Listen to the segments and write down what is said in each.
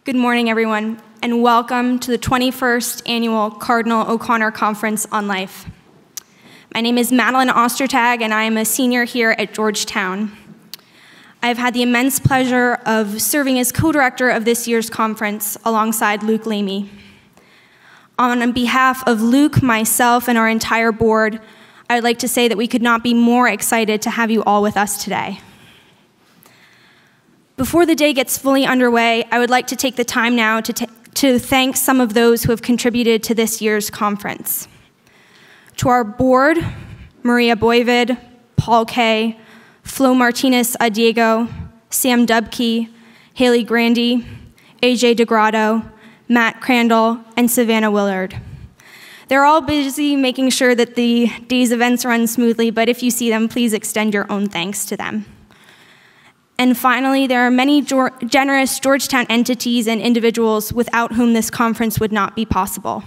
Good morning, everyone, and welcome to the 21st Annual Cardinal O'Connor Conference on Life. My name is Madeleine Ostertag, and I am a senior here at Georgetown. I've had the immense pleasure of serving as co-director of this year's conference alongside Luke Lamy. On behalf of Luke, myself, and our entire board, I would like to say that we could not be more excited to have you all with us today. Before the day gets fully underway, I would like to take the time now to thank some of those who have contributed to this year's conference. To our board, Maria Boyvid, Paul Kay, Flo Martinez-Adiego, Sam Dubkey, Haley Grandy, AJ DeGrotto, Matt Crandall, and Savannah Willard. They're all busy making sure that the day's events run smoothly, but if you see them, please extend your own thanks to them. And finally, there are many generous Georgetown entities and individuals without whom this conference would not be possible.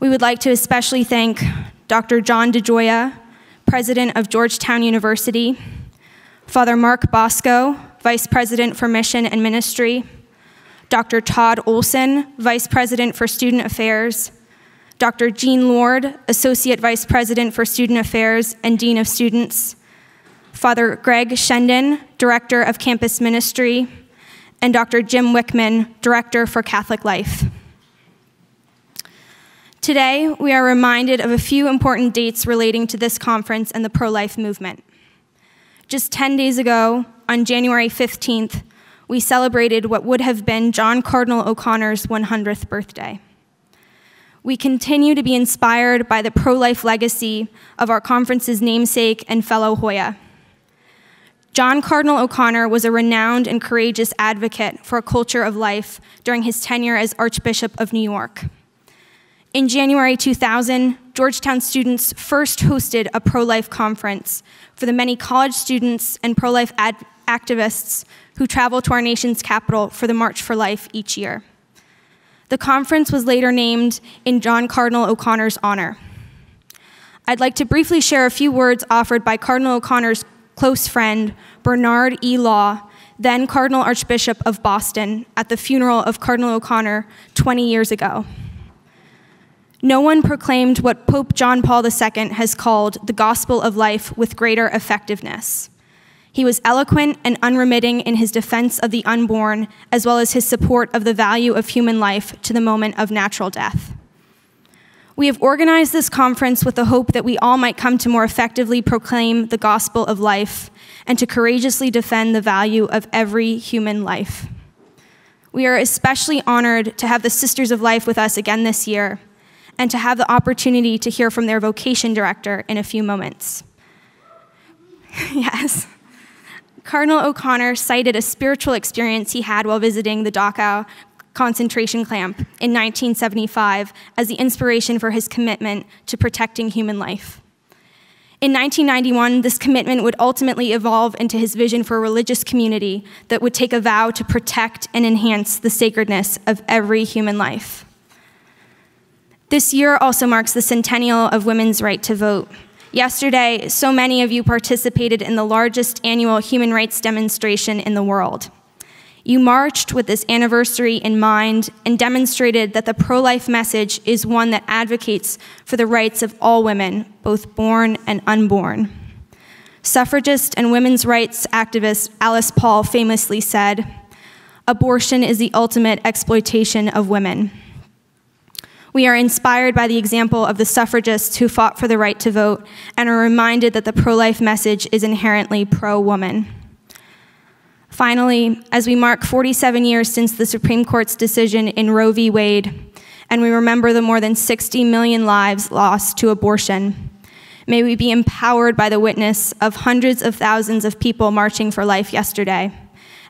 We would like to especially thank Dr. John DeGioia, President of Georgetown University, Father Mark Bosco, Vice President for Mission and Ministry, Dr. Todd Olson, Vice President for Student Affairs, Dr. Jean Lord, Associate Vice President for Student Affairs and Dean of Students, Father Greg Shendon, Director of Campus Ministry, and Dr. Jim Wickman, Director for Catholic Life. Today, we are reminded of a few important dates relating to this conference and the pro-life movement. Just 10 days ago, on January 15th, we celebrated what would have been John Cardinal O'Connor's 100th birthday. We continue to be inspired by the pro-life legacy of our conference's namesake and fellow Hoya. John Cardinal O'Connor was a renowned and courageous advocate for a culture of life during his tenure as Archbishop of New York. In January 2000, Georgetown students first hosted a pro-life conference for the many college students and pro-life activists who travel to our nation's capital for the March for Life each year. The conference was later named in John Cardinal O'Connor's honor. I'd like to briefly share a few words offered by Cardinal O'Connor's close friend, Bernard E. Law, then Cardinal Archbishop of Boston, at the funeral of Cardinal O'Connor 20 years ago. No one proclaimed what Pope John Paul II has called the gospel of life with greater effectiveness. He was eloquent and unremitting in his defense of the unborn, as well as his support of the value of human life to the moment of natural death. We have organized this conference with the hope that we all might come to more effectively proclaim the gospel of life and to courageously defend the value of every human life. We are especially honored to have the Sisters of Life with us again this year and to have the opportunity to hear from their vocation director in a few moments. Yes. Cardinal O'Connor cited a spiritual experience he had while visiting the Dachau concentration camp in 1975 as the inspiration for his commitment to protecting human life. In 1991, this commitment would ultimately evolve into his vision for a religious community that would take a vow to protect and enhance the sacredness of every human life. This year also marks the centennial of women's right to vote. Yesterday, so many of you participated in the largest annual human rights demonstration in the world. You marched with this anniversary in mind and demonstrated that the pro-life message is one that advocates for the rights of all women, both born and unborn. Suffragist and women's rights activist Alice Paul famously said, "Abortion is the ultimate exploitation of women." We are inspired by the example of the suffragists who fought for the right to vote and are reminded that the pro-life message is inherently pro-woman. Finally, as we mark 47 years since the Supreme Court's decision in Roe v. Wade, and we remember the more than 60 million lives lost to abortion, may we be empowered by the witness of hundreds of thousands of people marching for life yesterday,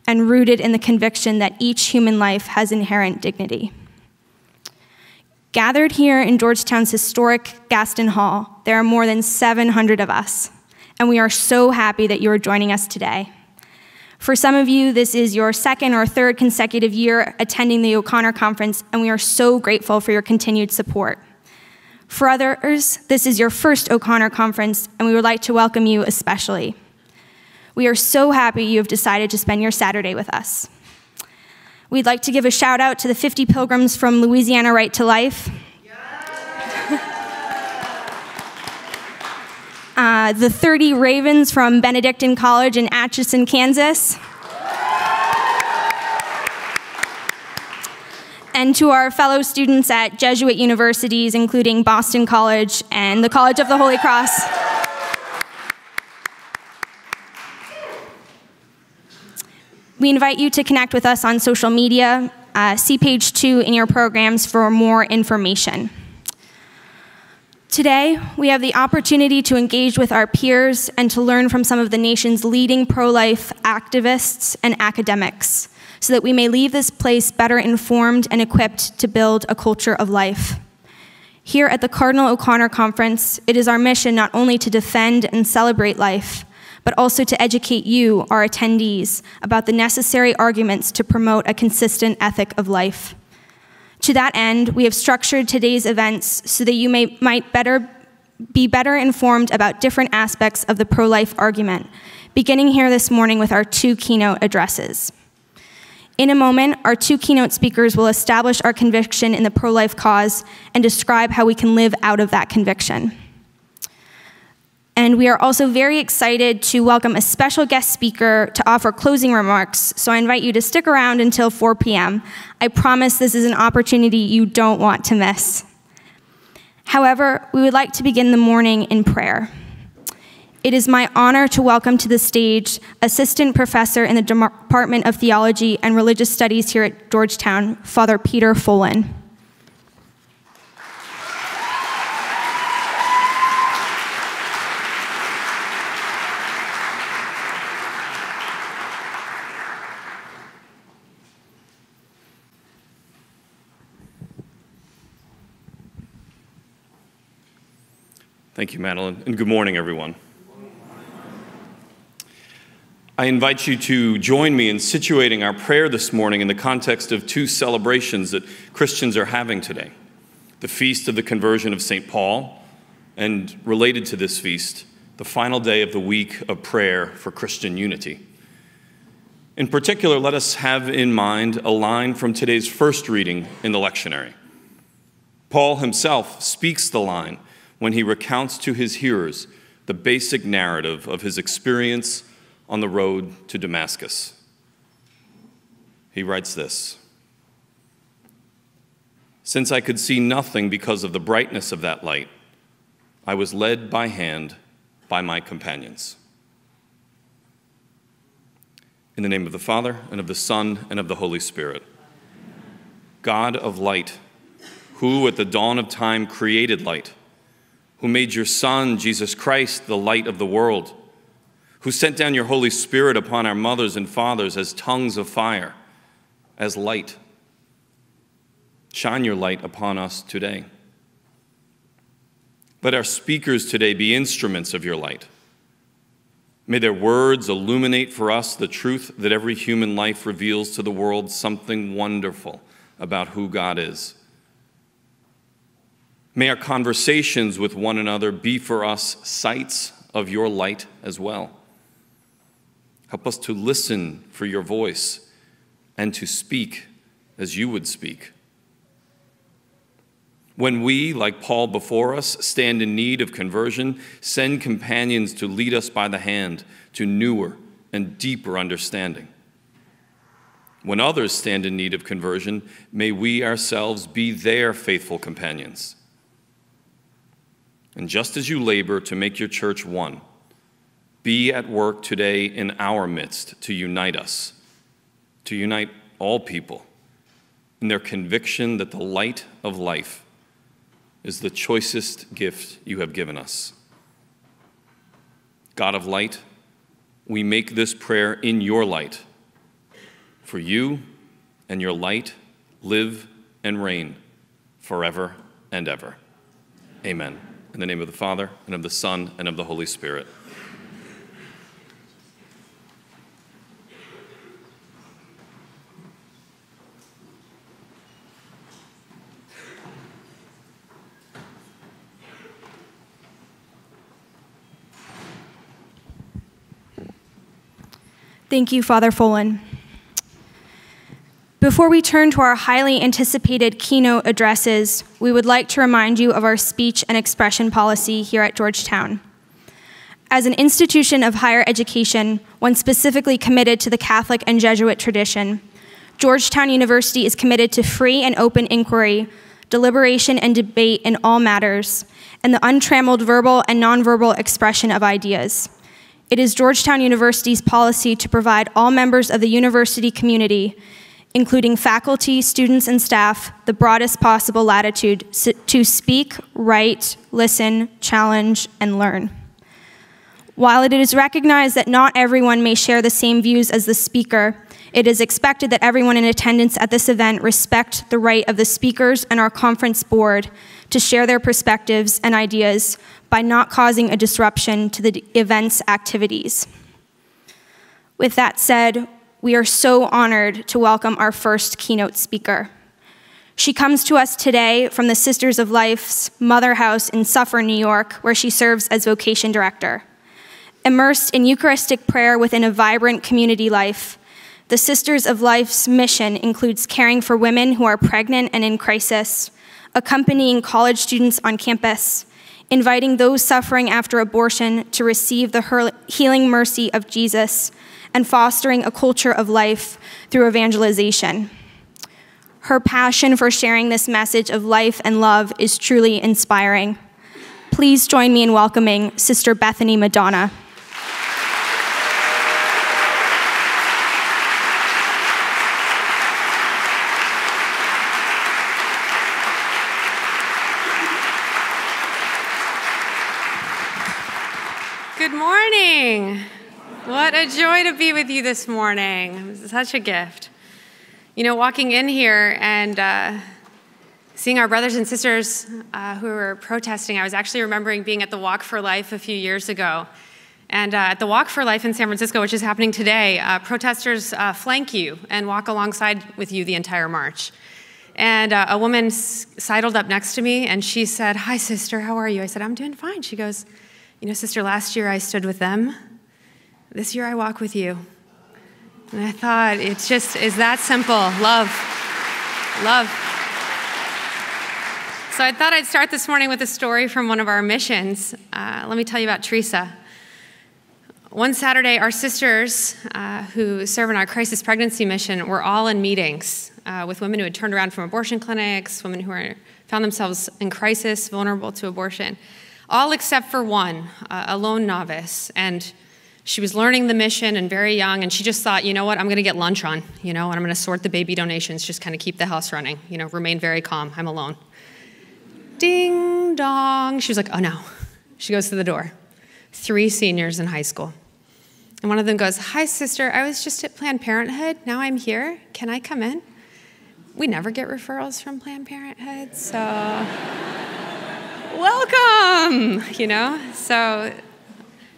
and rooted in the conviction that each human life has inherent dignity. Gathered here in Georgetown's historic Gaston Hall, there are more than 700 of us, and we are so happy that you are joining us today. For some of you, this is your second or third consecutive year attending the O'Connor Conference, and we are so grateful for your continued support. For others, this is your first O'Connor Conference, and we would like to welcome you especially. We are so happy you have decided to spend your Saturday with us. We'd like to give a shout out to the 50 pilgrims from Louisiana Right to Life. The 30 Ravens from Benedictine College in Atchison, Kansas. And to our fellow students at Jesuit universities, including Boston College and the College of the Holy Cross. We invite you to connect with us on social media. See page 2 in your programs for more information. Today, we have the opportunity to engage with our peers and to learn from some of the nation's leading pro-life activists and academics, so that we may leave this place better informed and equipped to build a culture of life. Here at the Cardinal O'Connor Conference, it is our mission not only to defend and celebrate life, but also to educate you, our attendees, about the necessary arguments to promote a consistent ethic of life. To that end, we have structured today's events so that you might be better informed about different aspects of the pro-life argument, beginning here this morning with our 2 keynote addresses. In a moment, our 2 keynote speakers will establish our conviction in the pro-life cause and describe how we can live out of that conviction. And we are also very excited to welcome a special guest speaker to offer closing remarks, so I invite you to stick around until 4 p.m. I promise this is an opportunity you don't want to miss. However, we would like to begin the morning in prayer. It is my honor to welcome to the stage Assistant Professor in the Department of Theology and Religious Studies here at Georgetown, Father Peter Folan. Thank you, Madeleine, and good morning, everyone. I invite you to join me in situating our prayer this morning in the context of 2 celebrations that Christians are having today. The Feast of the Conversion of St. Paul, and related to this feast, the final day of the week of prayer for Christian unity. In particular, let us have in mind a line from today's first reading in the lectionary. Paul himself speaks the line when he recounts to his hearers the basic narrative of his experience on the road to Damascus. He writes this: "Since I could see nothing because of the brightness of that light, I was led by hand by my companions." In the name of the Father, and of the Son, and of the Holy Spirit. God of light, who at the dawn of time created light, who made your Son, Jesus Christ, the light of the world, who sent down your Holy Spirit upon our mothers and fathers as tongues of fire, as light. Shine your light upon us today. Let our speakers today be instruments of your light. May their words illuminate for us the truth that every human life reveals to the world something wonderful about who God is. May our conversations with one another be for us sights of your light as well. Help us to listen for your voice and to speak as you would speak. When we, like Paul before us, stand in need of conversion, send companions to lead us by the hand to newer and deeper understanding. When others stand in need of conversion, may we ourselves be their faithful companions. And just as you labor to make your church one, be at work today in our midst to unite us, to unite all people in their conviction that the light of life is the choicest gift you have given us. God of light, we make this prayer in your light. For you and your light live and reign forever and ever. Amen. In the name of the Father, and of the Son, and of the Holy Spirit. Thank you, Father Folan. Before we turn to our highly anticipated keynote addresses, we would like to remind you of our speech and expression policy here at Georgetown. As an institution of higher education, one specifically committed to the Catholic and Jesuit tradition, Georgetown University is committed to free and open inquiry, deliberation and debate in all matters, and the untrammeled verbal and nonverbal expression of ideas. It is Georgetown University's policy to provide all members of the university community, including faculty, students, and staff, the broadest possible latitude to speak, write, listen, challenge, and learn. While it is recognized that not everyone may share the same views as the speaker, it is expected that everyone in attendance at this event respect the right of the speakers and our conference board to share their perspectives and ideas by not causing a disruption to the event's activities. With that said, we are so honored to welcome our first keynote speaker. She comes to us today from the Sisters of Life's Mother House in Suffern, New York, where she serves as Vocation Director. Immersed in Eucharistic prayer within a vibrant community life, the Sisters of Life's mission includes caring for women who are pregnant and in crisis, accompanying college students on campus, inviting those suffering after abortion to receive the healing mercy of Jesus, and fostering a culture of life through evangelization. Her passion for sharing this message of life and love is truly inspiring. Please join me in welcoming Sister Bethany Madonna. Good morning. What a joy to be with you this morning. It's such a gift. You know, walking in here and seeing our brothers and sisters who were protesting, I was actually remembering being at the Walk for Life a few years ago. And at the Walk for Life in San Francisco, which is happening today, protesters flank you and walk alongside with you the entire march. And a woman sidled up next to me and she said, "Hi, sister, how are you?" I said, "I'm doing fine." She goes, "You know, sister, last year I stood with them. This year I walk with you." And I thought, it just is that simple. Love. Love. So I thought I'd start this morning with a story from one of our missions. Let me tell you about Teresa. One Saturday, our sisters who serve in our crisis pregnancy mission were all in meetings with women who had turned around from abortion clinics, women who found themselves in crisis, vulnerable to abortion, all except for one, a lone novice. And she was learning the mission and very young, and she just thought, you know what, I'm going to get lunch on, and I'm going to sort the baby donations, just kind of keep the house running, remain very calm. I'm alone. Ding dong. She was like, oh no. She goes to the door. 3 seniors in high school. And one of them goes, "Hi, sister, I was just at Planned Parenthood. Now I'm here. Can I come in?" We never get referrals from Planned Parenthood, so welcome, So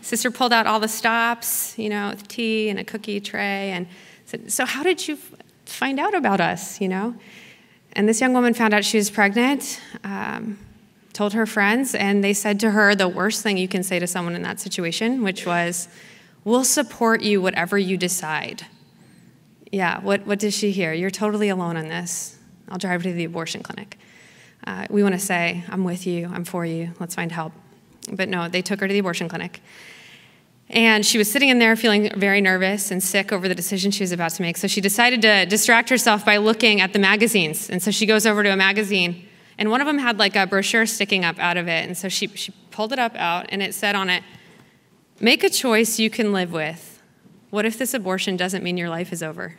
sister pulled out all the stops, with tea and a cookie tray, and said, "So how did you find out about us, And this young woman found out she was pregnant, told her friends, and they said to her the worst thing you can say to someone in that situation, which was, "We'll support you whatever you decide." Yeah, what did she hear? "You're totally alone on this. I'll drive you to the abortion clinic." We want to say, "I'm with you, I'm for you, let's find help." But no, they took her to the abortion clinic. And she was sitting in there feeling very nervous and sick over the decision she was about to make. So she decided to distract herself by looking at the magazines. And so she goes over to a magazine, and one of them had like a brochure sticking up out of it. And so she pulled it up out, and it said on it, "Make a choice you can live with. What if this abortion doesn't mean your life is over?"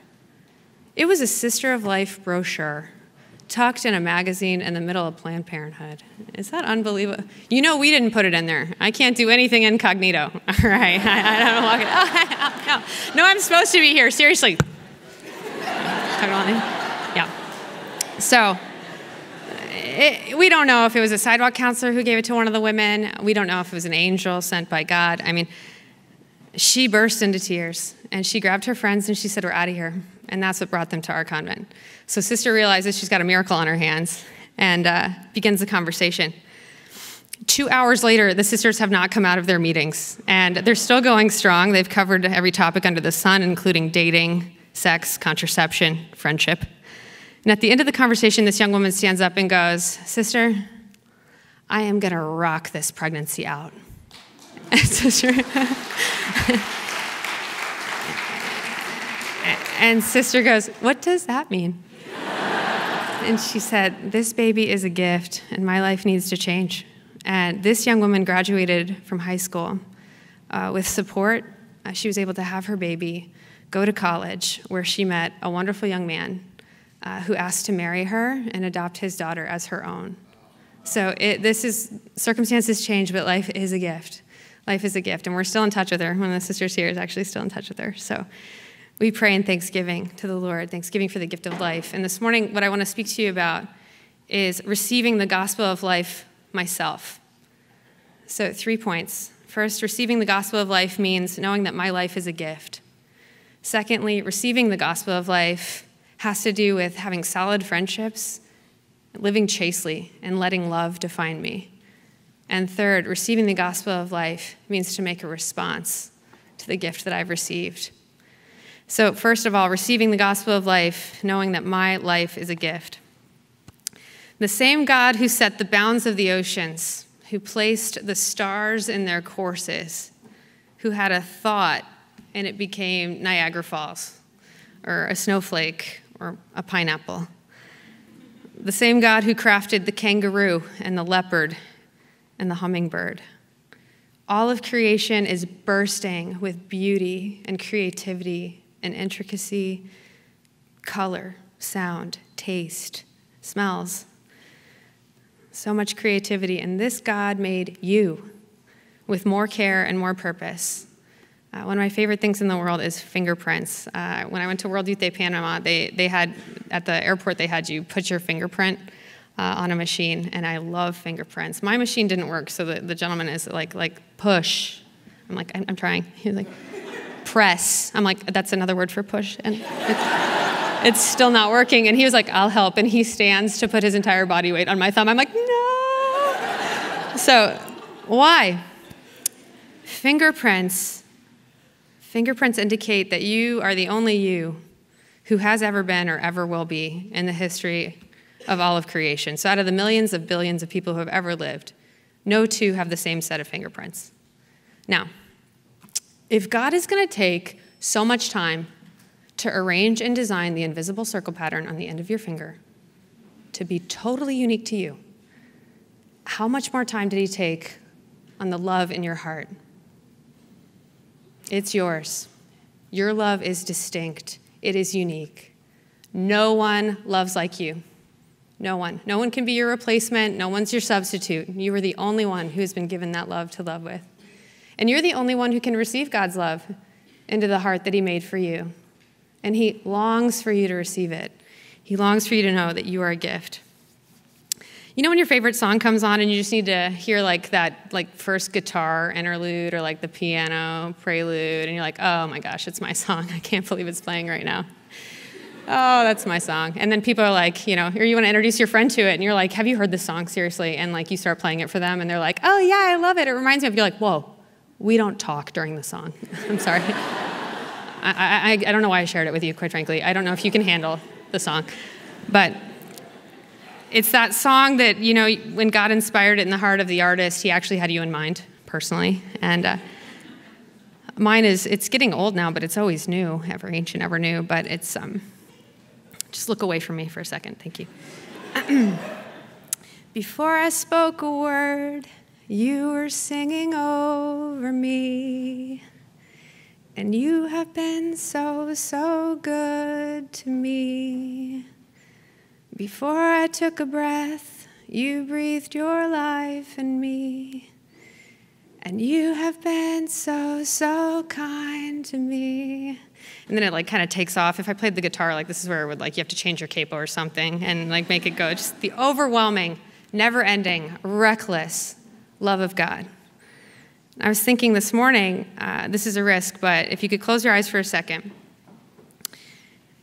It was a Sister of Life brochure tucked in a magazine in the middle of Planned Parenthood. Is that unbelievable? We didn't put it in there. I can't do anything incognito. All right, I don't walk it. Oh, no, I'm supposed to be here. Seriously. Yeah. So we don't know if it was a sidewalk counselor who gave it to one of the women. We don't know if it was an angel sent by God. She burst into tears, and she grabbed her friends, and she said, "We're out of here." And that's what brought them to our convent. So sister realizes she's got a miracle on her hands and begins the conversation. 2 hours later, the sisters have not come out of their meetings, and they're still going strong. They've covered every topic under the sun, including dating, sex, contraception, friendship. And at the end of the conversation, this young woman stands up and goes, "Sister, I am going to rock this pregnancy out." And sister, and sister goes, "What does that mean?" And she said, "This baby is a gift, and my life needs to change." And this young woman graduated from high school with support. She was able to have her baby, go to college, where she met a wonderful young man who asked to marry her and adopt his daughter as her own. So circumstances change, but life is a gift. Life is a gift, and we're still in touch with her. One of the sisters here is actually still in touch with her. So we pray in thanksgiving to the Lord, thanksgiving for the gift of life. And this morning, what I want to speak to you about is receiving the gospel of life myself. So 3 points. First, receiving the gospel of life means knowing that my life is a gift. Secondly, receiving the gospel of life has to do with having solid friendships, living chastely, and letting love define me. And third, receiving the gospel of life means to make a response to the gift that I've received. So first of all, receiving the gospel of life, knowing that my life is a gift. The same God who set the bounds of the oceans, who placed the stars in their courses, who had a thought and it became Niagara Falls, or a snowflake, or a pineapple. The same God who crafted the kangaroo and the leopard and the hummingbird. All of creation is bursting with beauty and creativity and intricacy, color, sound, taste, smells. So much creativity. And this God made you with more care and more purpose. One of my favorite things in the world is fingerprints. When I went to World Youth Day Panama, they had, at the airport, they had you put your fingerprint on a machine, and I love fingerprints. My machine didn't work, so the gentleman is like push. I'm like, I'm trying. He's like, press. I'm like, that's another word for push, and it's still not working. And he was like, I'll help, and he stands to put his entire body weight on my thumb. I'm like, no. So why? Fingerprints indicate that you are the only you who has ever been or ever will be in the history of all of creation. So out of the millions of billions of people who have ever lived, no two have the same set of fingerprints. Now, if God is going to take so much time to arrange and design the invisible circle pattern on the end of your finger to be totally unique to you, how much more time did he take on the love in your heart? It's yours. Your love is distinct. It is unique. No one loves like you. No one. No one can be your replacement. No one's your substitute. You are the only one who's been given that love to love with. And you're the only one who can receive God's love into the heart that he made for you. And he longs for you to receive it. He longs for you to know that you are a gift. You know when your favorite song comes on and you just need to hear like that first guitar interlude or like the piano prelude, and you're like, oh my gosh, it's my song. I can't believe it's playing right now. Oh, that's my song. And then people are like, or you want to introduce your friend to it, and you're like, have you heard this song, seriously? And like you start playing it for them, and they're like, oh yeah, I love it. It reminds me of, you're like, whoa, we don't talk during the song. I'm sorry. I don't know why I shared it with you, quite frankly. I don't know if you can handle the song. But it's that song that, when God inspired it in the heart of the artist, he actually had you in mind, personally. And mine it's getting old now, but it's always new, ever ancient, ever new. But it's, just look away from me for a second, thank you. Before I spoke a word, you were singing over me. And you have been so, so good to me. Before I took a breath, you breathed your life in me. And you have been so, so kind to me. And then it kind of takes off. If I played the guitar, this is where it would you have to change your capo or something and make it go. Just the overwhelming, never-ending, reckless love of God. I was thinking this morning, this is a risk, but if you could close your eyes for a second.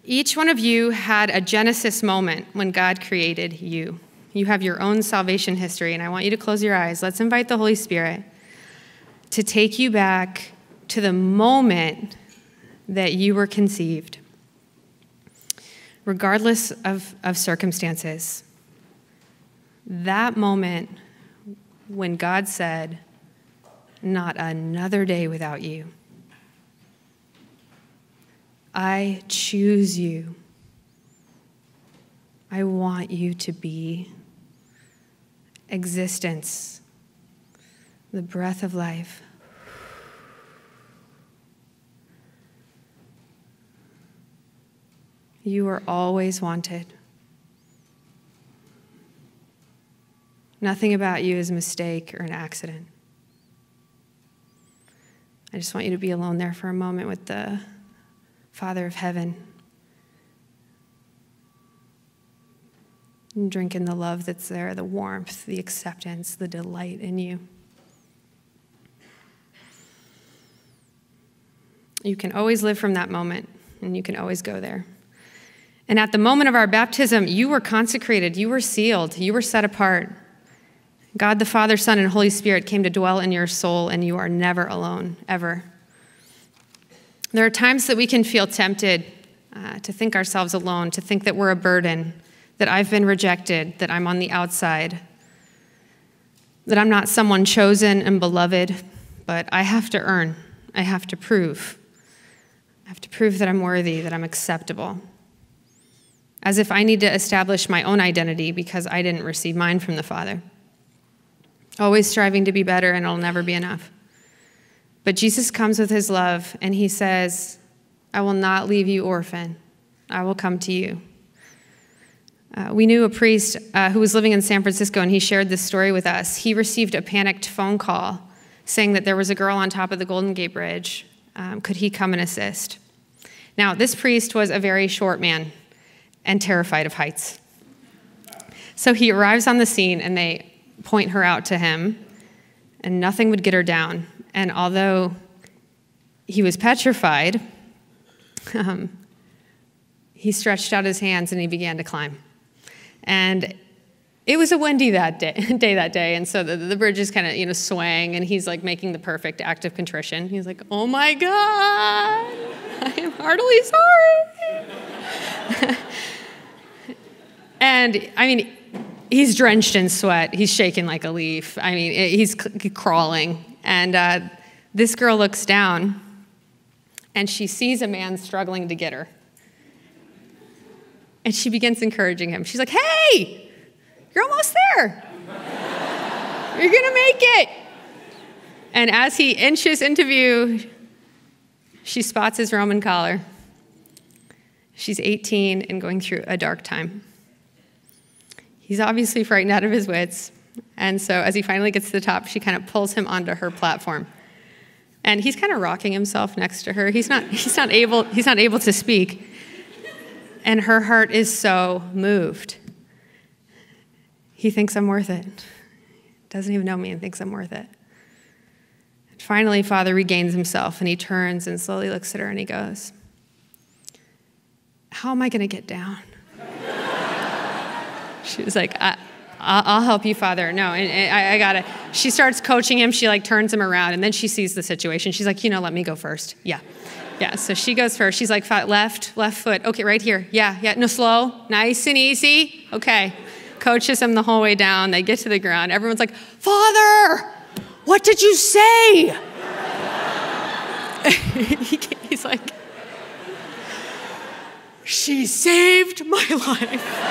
Each one of you had a Genesis moment when God created you. You have your own salvation history, and I want you to close your eyes. Let's invite the Holy Spirit to take you back to the moment that you were conceived. regardless of circumstances. That moment when God said, "Not another day without you. I choose you. I want you to be existence, the breath of life." You are always wanted. Nothing about you is a mistake or an accident. I just want you to be alone there for a moment with the Father of Heaven and drink in the love that's there, the warmth, the acceptance, the delight in you. You can always live from that moment, and you can always go there. And at the moment of our baptism, you were consecrated, you were sealed, you were set apart. God the Father, Son, and Holy Spirit came to dwell in your soul, and you are never alone, ever. There are times that we can feel tempted to think ourselves alone, to think that we're a burden, that I've been rejected, that I'm on the outside, that I'm not someone chosen and beloved, but I have to earn, I have to prove. I have to prove that I'm worthy, that I'm acceptable. As if I need to establish my own identity because I didn't receive mine from the Father. Always striving to be better, and it'll never be enough. But Jesus comes with his love, and he says, "I will not leave you orphan. I will come to you." We knew a priest who was living in San Francisco, and he shared this story with us. He received a panicked phone call saying that there was a girl on top of the Golden Gate Bridge. Could he come and assist? Now, this priest was a very short man and terrified of heights. So he arrives on the scene, and they point her out to him, and nothing would get her down. And although he was petrified, he stretched out his hands and he began to climb. And it was a windy that day, and so the bridge is kind of swaying, and he's like making the perfect act of contrition. He's like, "Oh my God, I am heartily sorry." And I mean, he's drenched in sweat. He's shaking like a leaf. I mean, he's crawling. And this girl looks down, and she sees a man struggling to get her. And she begins encouraging him. She's like, "Hey, you're almost there. You're going to make it." And as he inches into view, she spots his Roman collar. She's 18 and going through a dark time. He's obviously frightened out of his wits. And so as he finally gets to the top, she kind of pulls him onto her platform. And he's kind of rocking himself next to her. He's not able to speak. And her heart is so moved. He thinks I'm worth it. Doesn't even know me and thinks I'm worth it. And finally, Father regains himself, and he turns and slowly looks at her, and he goes, "How am I going to get down?" She was like, I'll help you, Father. No, and I got it. She starts coaching him. She turns him around, and then she sees the situation. She's like, let me go first. Yeah. So she goes first. She's like, left foot. Okay, right here. Yeah. No, slow, nice and easy. Okay. Coaches him the whole way down. They get to the ground. Everyone's like, "Father, what did you say?" He's like, "She saved my life."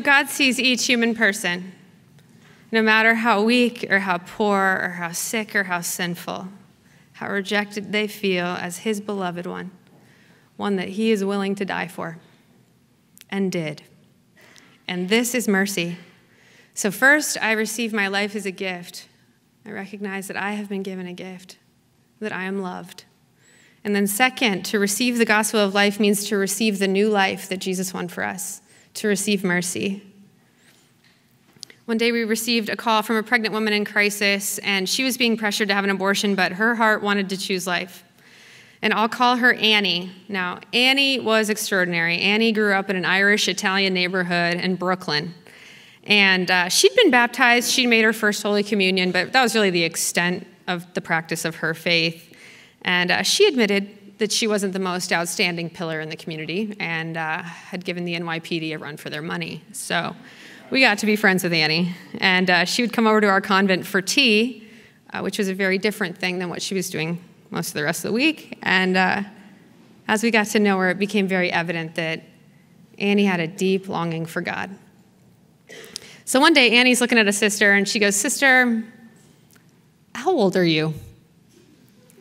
God sees each human person, no matter how weak or how poor or how sick or how sinful, how rejected they feel, as his beloved one that he is willing to die for, and did. And this is mercy. So first, I receive my life as a gift. I recognize that I have been given a gift, that I am loved. And then second, to receive the gospel of life means to receive the new life that Jesus won for us, to receive mercy. One day we received a call from a pregnant woman in crisis, and she was being pressured to have an abortion, but her heart wanted to choose life. And I'll call her Annie. Now, Annie was extraordinary. Annie grew up in an Irish-Italian neighborhood in Brooklyn. And she'd been baptized. She'd made her first Holy Communion, but that was really the extent of the practice of her faith. And she admitted that she wasn't the most outstanding pillar in the community and had given the NYPD a run for their money. So we got to be friends with Annie. And she would come over to our convent for tea, which was a very different thing than what she was doing most of the rest of the week. And as we got to know her, it became very evident that Annie had a deep longing for God. So one day, Annie's looking at a sister, and she goes, "Sister, how old are you?"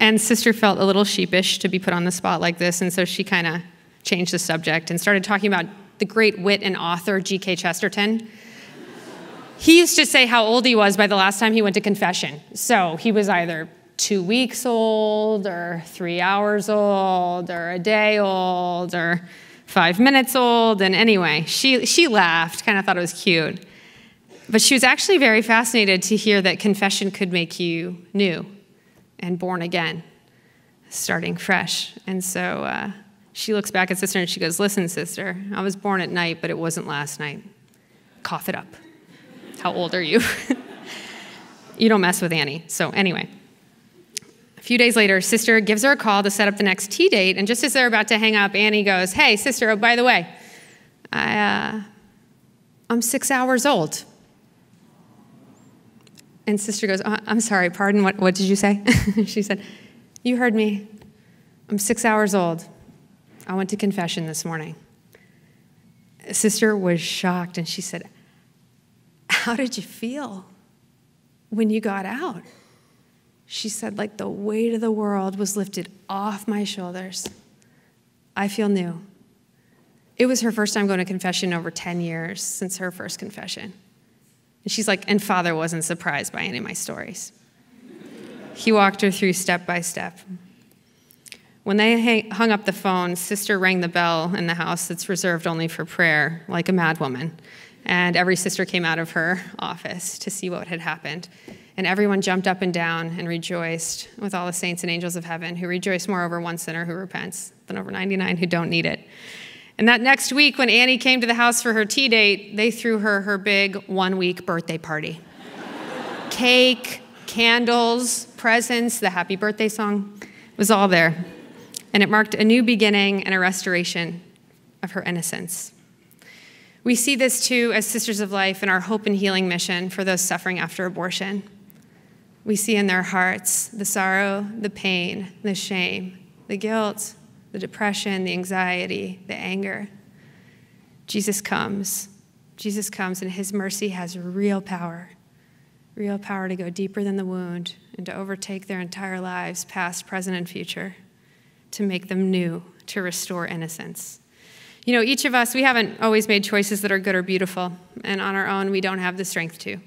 And Sister felt a little sheepish to be put on the spot like this, and so she kind of changed the subject and started talking about the great wit and author G.K. Chesterton. He used to say how old he was by the last time he went to confession. So he was either 2 weeks old, or 3 hours old, or a day old, or 5 minutes old. And anyway, she laughed, kind of thought it was cute. But she was actually very fascinated to hear that confession could make you new and born again, starting fresh. And so she looks back at Sister and she goes, "Listen, Sister, I was born at night, but it wasn't last night. Cough it up. How old are you?" You don't mess with Annie. So anyway, a few days later, Sister gives her a call to set up the next tea date. And just as they're about to hang up, Annie goes, "Hey, Sister, oh, by the way, I'm 6 hours old." And Sister goes, "I'm sorry, pardon, what did you say?" She said, "You heard me. I'm 6 hours old. I went to confession this morning." Sister was shocked, and she said, "How did you feel when you got out?" She said, "Like the weight of the world was lifted off my shoulders. I feel new." It was her first time going to confession in over 10 years since her first confession. And she's like, and Father wasn't surprised by any of my stories. He walked her through step by step. When they hung up the phone, Sister rang the bell in the house that's reserved only for prayer, like a madwoman. And every sister came out of her office to see what had happened. And everyone jumped up and down and rejoiced with all the saints and angels of heaven, who rejoice more over one sinner who repents than over 99 who don't need it. And that next week, when Annie came to the house for her tea date, they threw her big 1-week birthday party. Cake, candles, presents, the happy birthday song was all there. And it marked a new beginning and a restoration of her innocence. We see this too as Sisters of Life in our hope and healing mission for those suffering after abortion. We see in their hearts the sorrow, the pain, the shame, the guilt, the depression, the anxiety, the anger. Jesus comes. Jesus comes, and his mercy has real power to go deeper than the wound and to overtake their entire lives, past, present, and future, to make them new, to restore innocence. You know, each of us, we haven't always made choices that are good or beautiful, and on our own, we don't have the strength to.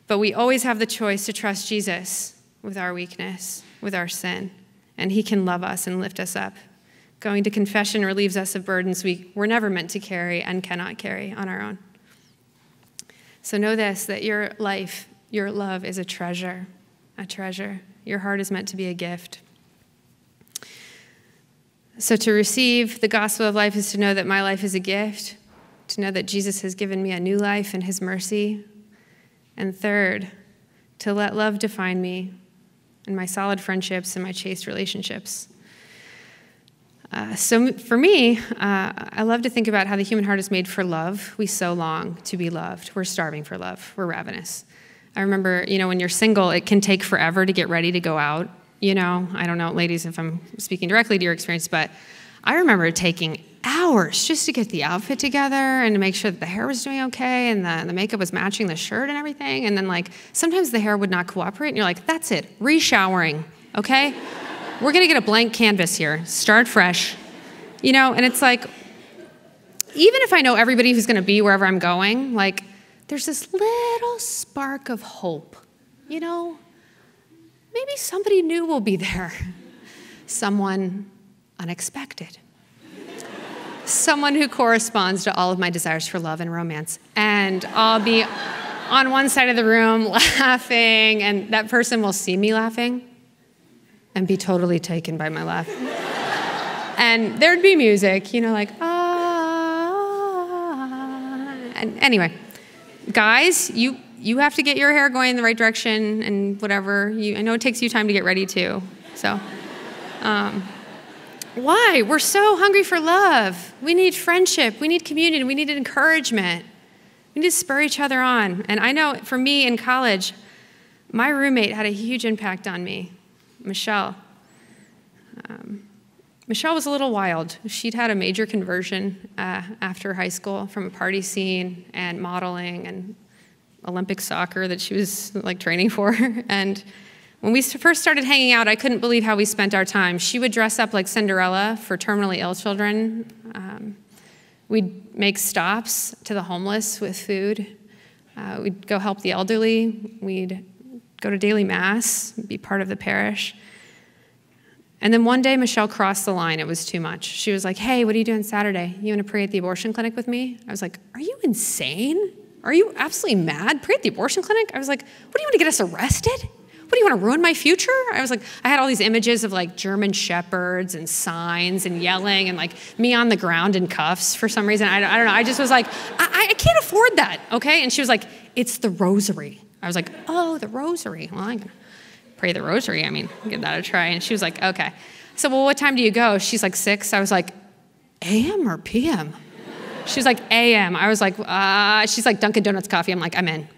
But we always have the choice to trust Jesus with our weakness, with our sin, and he can love us and lift us up. Going to confession relieves us of burdens we were never meant to carry and cannot carry on our own. So know this, that your life, your love is a treasure, a treasure. Your heart is meant to be a gift. So to receive the gospel of life is to know that my life is a gift, to know that Jesus has given me a new life in his mercy. And third, to let love define me and my solid friendships and my chaste relationships. So for me, I love to think about how the human heart is made for love. We so long to be loved. We're starving for love. We're ravenous. I remember, when you're single, it can take forever to get ready to go out. I don't know, ladies, if I'm speaking directly to your experience, but I remember it taking hours just to get the outfit together and to make sure that the hair was doing okay and the makeup was matching the shirt and everything. And then, sometimes the hair would not cooperate, and you're like, that's it, re-showering, okay? We're going to get a blank canvas here. Start fresh. And it's like, even if I know everybody who's going to be wherever I'm going, there's this little spark of hope, Maybe somebody new will be there. Someone unexpected. Someone who corresponds to all of my desires for love and romance. And I'll be on one side of the room laughing, and that person will see me laughing and be totally taken by my laugh. And there'd be music, And anyway, Guys, you have to get your hair going in the right direction and whatever. I know it takes you time to get ready too. So, why? We're so hungry for love. We need friendship. We need community. We need encouragement. We need to spur each other on. And I know for me in college, my roommate had a huge impact on me, Michelle. Michelle was a little wild. She'd had a major conversion after high school from a party scene and modeling and Olympic soccer that she was like training for. And when we first started hanging out, I couldn't believe how we spent our time. She would dress up like Cinderella for terminally ill children. We'd make stops to the homeless with food. We'd go help the elderly. We'd go to daily mass, be part of the parish. And then one day, Michelle crossed the line. It was too much. She was like, hey, what are you doing Saturday? You want to pray at the abortion clinic with me? I was like, are you insane? Are you absolutely mad? Pray at the abortion clinic? I was like, what, do you want to get us arrested? What, do you want to ruin my future? I was like, I had all these images of like German shepherds and signs and yelling and like me on the ground in cuffs for some reason. I don't know. I just was like, I can't afford that, okay? And she was like, it's the rosary. I was like, oh, the rosary. Well, I can pray the rosary. I mean, give that a try. And she was like, okay. So, well, what time do you go? She's like 6. I was like, a.m. or p.m.? She was like, a.m. I was like, she's like, Dunkin' Donuts coffee. I'm like, I'm in.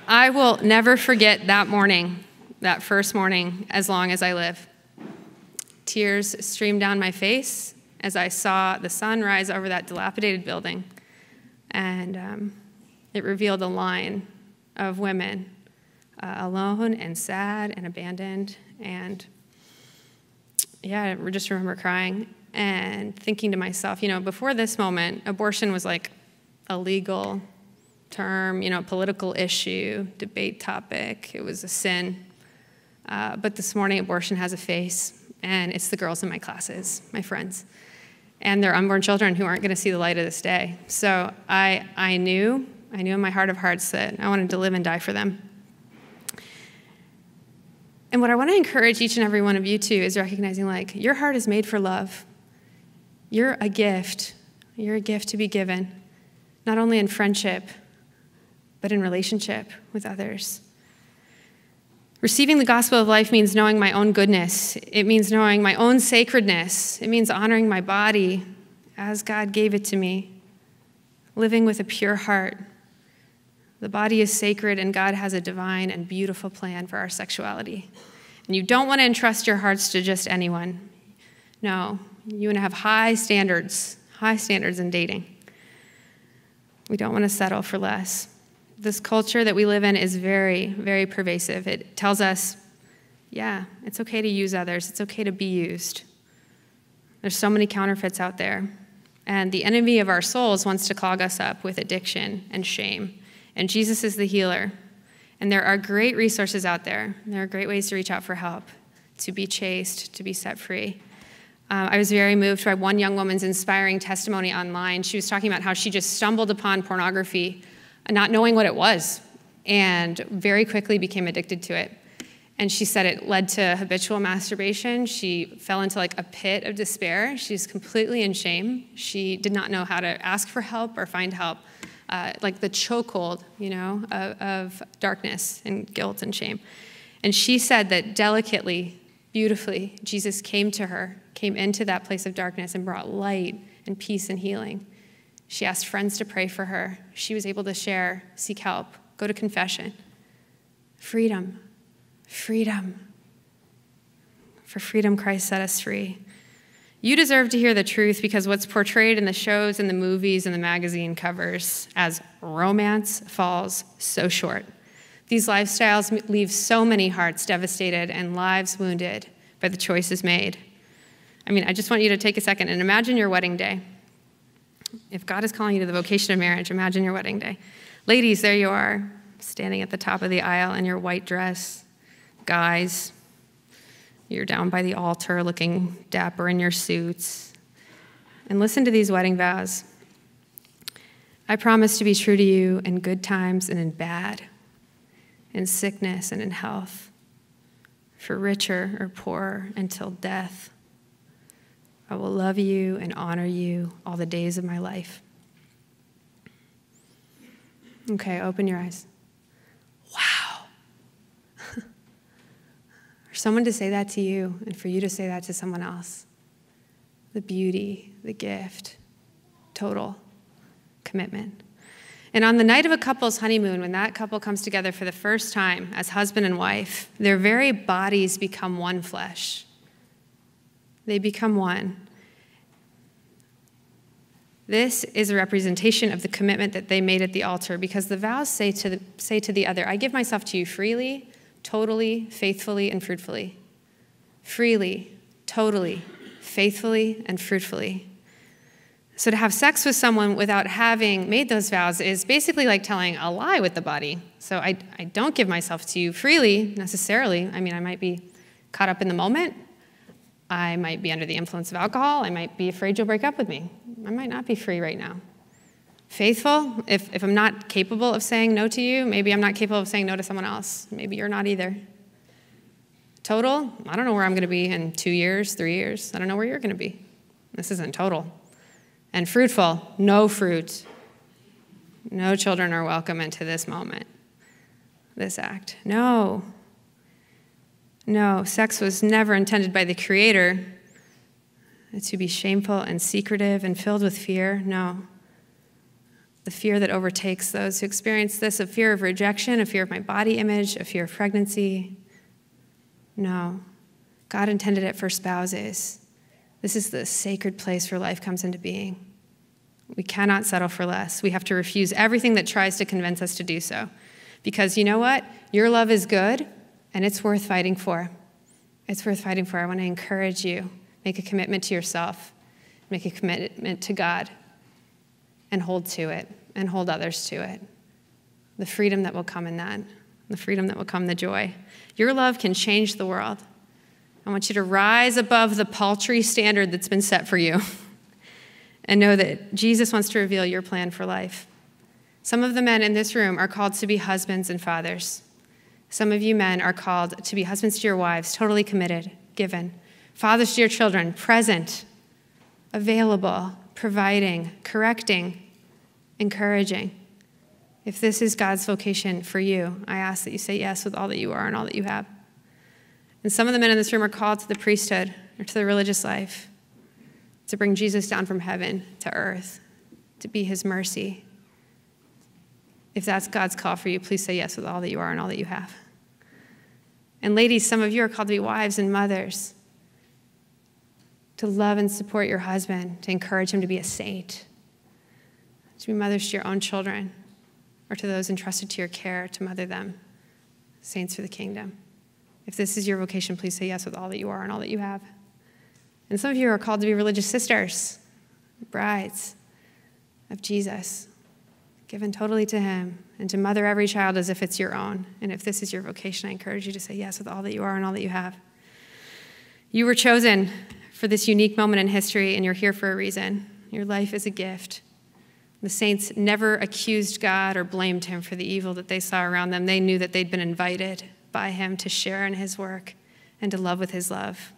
I will never forget that morning, that first morning, as long as I live. Tears streamed down my face as I saw the sun rise over that dilapidated building. And it revealed a line of women alone and sad and abandoned. And yeah, I just remember crying and thinking to myself, before this moment, abortion was like a legal term, political issue, debate topic. It was a sin. But this morning, abortion has a face, and it's the girls in my classes, my friends, and their unborn children who aren't going to see the light of this day. So I knew in my heart of hearts that I wanted to live and die for them. And what I want to encourage each and every one of you to is recognizing, like, your heart is made for love. You're a gift. You're a gift to be given, not only in friendship, but in relationship with others. Receiving the gospel of life means knowing my own goodness. It means knowing my own sacredness. It means honoring my body as God gave it to me, living with a pure heart. The body is sacred, and God has a divine and beautiful plan for our sexuality. And you don't want to entrust your hearts to just anyone. No, you want to have high standards in dating. We don't want to settle for less. This culture that we live in is very, very pervasive. It tells us, yeah, it's okay to use others. It's okay to be used. There's so many counterfeits out there. And the enemy of our souls wants to clog us up with addiction and shame. And Jesus is the healer. And there are great resources out there. There are great ways to reach out for help, to be chaste, to be set free. I was very moved by one young woman's inspiring testimony online. She was talking about how she just stumbled upon pornography, not knowing what it was, and very quickly became addicted to it. And she said it led to habitual masturbation. She fell into like a pit of despair. She's completely in shame. She did not know how to ask for help or find help. Like the chokehold, of darkness and guilt and shame. And she said that delicately, beautifully, Jesus came to her, came into that place of darkness and brought light and peace and healing. She asked friends to pray for her. She was able to share, seek help, go to confession. Freedom. Freedom. For freedom, Christ set us free. You deserve to hear the truth because what's portrayed in the shows and the movies and the magazine covers as romance falls so short. These lifestyles leave so many hearts devastated and lives wounded by the choices made. I just want you to take a second and imagine your wedding day. If God is calling you to the vocation of marriage, imagine your wedding day. Ladies, there you are, standing at the top of the aisle in your white dress. Guys, you're down by the altar looking dapper in your suits. And listen to these wedding vows. I promise to be true to you in good times and in bad, in sickness and in health, for richer or poorer until death. I will love you and honor you all the days of my life. Okay, open your eyes. Wow. For someone to say that to you and for you to say that to someone else. The beauty, the gift, total commitment. And on the night of a couple's honeymoon, when that couple comes together for the first time as husband and wife, their very bodies become one flesh. They become one. This is a representation of the commitment that they made at the altar, because the vows say to the other, I give myself to you freely, totally, faithfully, and fruitfully. Freely, totally, faithfully, and fruitfully. So to have sex with someone without having made those vows is basically like telling a lie with the body. So I don't give myself to you freely, necessarily. I mean, I might be caught up in the moment. I might be under the influence of alcohol. I might be afraid you'll break up with me. I might not be free right now. Faithful, if I'm not capable of saying no to you, maybe I'm not capable of saying no to someone else. Maybe you're not either. Total, I don't know where I'm going to be in 2 years, 3 years. I don't know where you're going to be. This isn't total. And fruitful, no fruit. No children are welcome into this moment, this act. No, sex was never intended by the Creator to be shameful and secretive and filled with fear. No. The fear that overtakes those who experience this, a fear of rejection, a fear of my body image, a fear of pregnancy. No. God intended it for spouses. This is the sacred place where life comes into being. We cannot settle for less. We have to refuse everything that tries to convince us to do so. Because you know what? Your love is good, and it's worth fighting for. It's worth fighting for. I want to encourage you. Make a commitment to yourself. Make a commitment to God. And hold to it. And hold others to it. The freedom that will come in that. The freedom that will come, the joy. Your love can change the world. I want you to rise above the paltry standard that's been set for you and know that Jesus wants to reveal your plan for life. Some of the men in this room are called to be husbands and fathers. Some of you men are called to be husbands to your wives, totally committed, given. Fathers to your children, present, available, providing, correcting, encouraging. If this is God's vocation for you, I ask that you say yes with all that you are and all that you have. And some of the men in this room are called to the priesthood or to the religious life, to bring Jesus down from heaven to earth, to be his mercy. If that's God's call for you, please say yes with all that you are and all that you have. And ladies, some of you are called to be wives and mothers, to love and support your husband, to encourage him to be a saint, to be mothers to your own children, or to those entrusted to your care to mother them, saints for the kingdom. If this is your vocation, please say yes with all that you are and all that you have. And some of you are called to be religious sisters, brides of Jesus, given totally to him, and to mother every child as if it's your own. And if this is your vocation, I encourage you to say yes with all that you are and all that you have. You were chosen for this unique moment in history, and you're here for a reason. Your life is a gift. The saints never accused God or blamed him for the evil that they saw around them. They knew that they'd been invited by him to share in his work and to love with his love.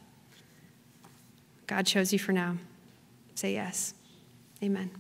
God chose you for now. Say yes. Amen.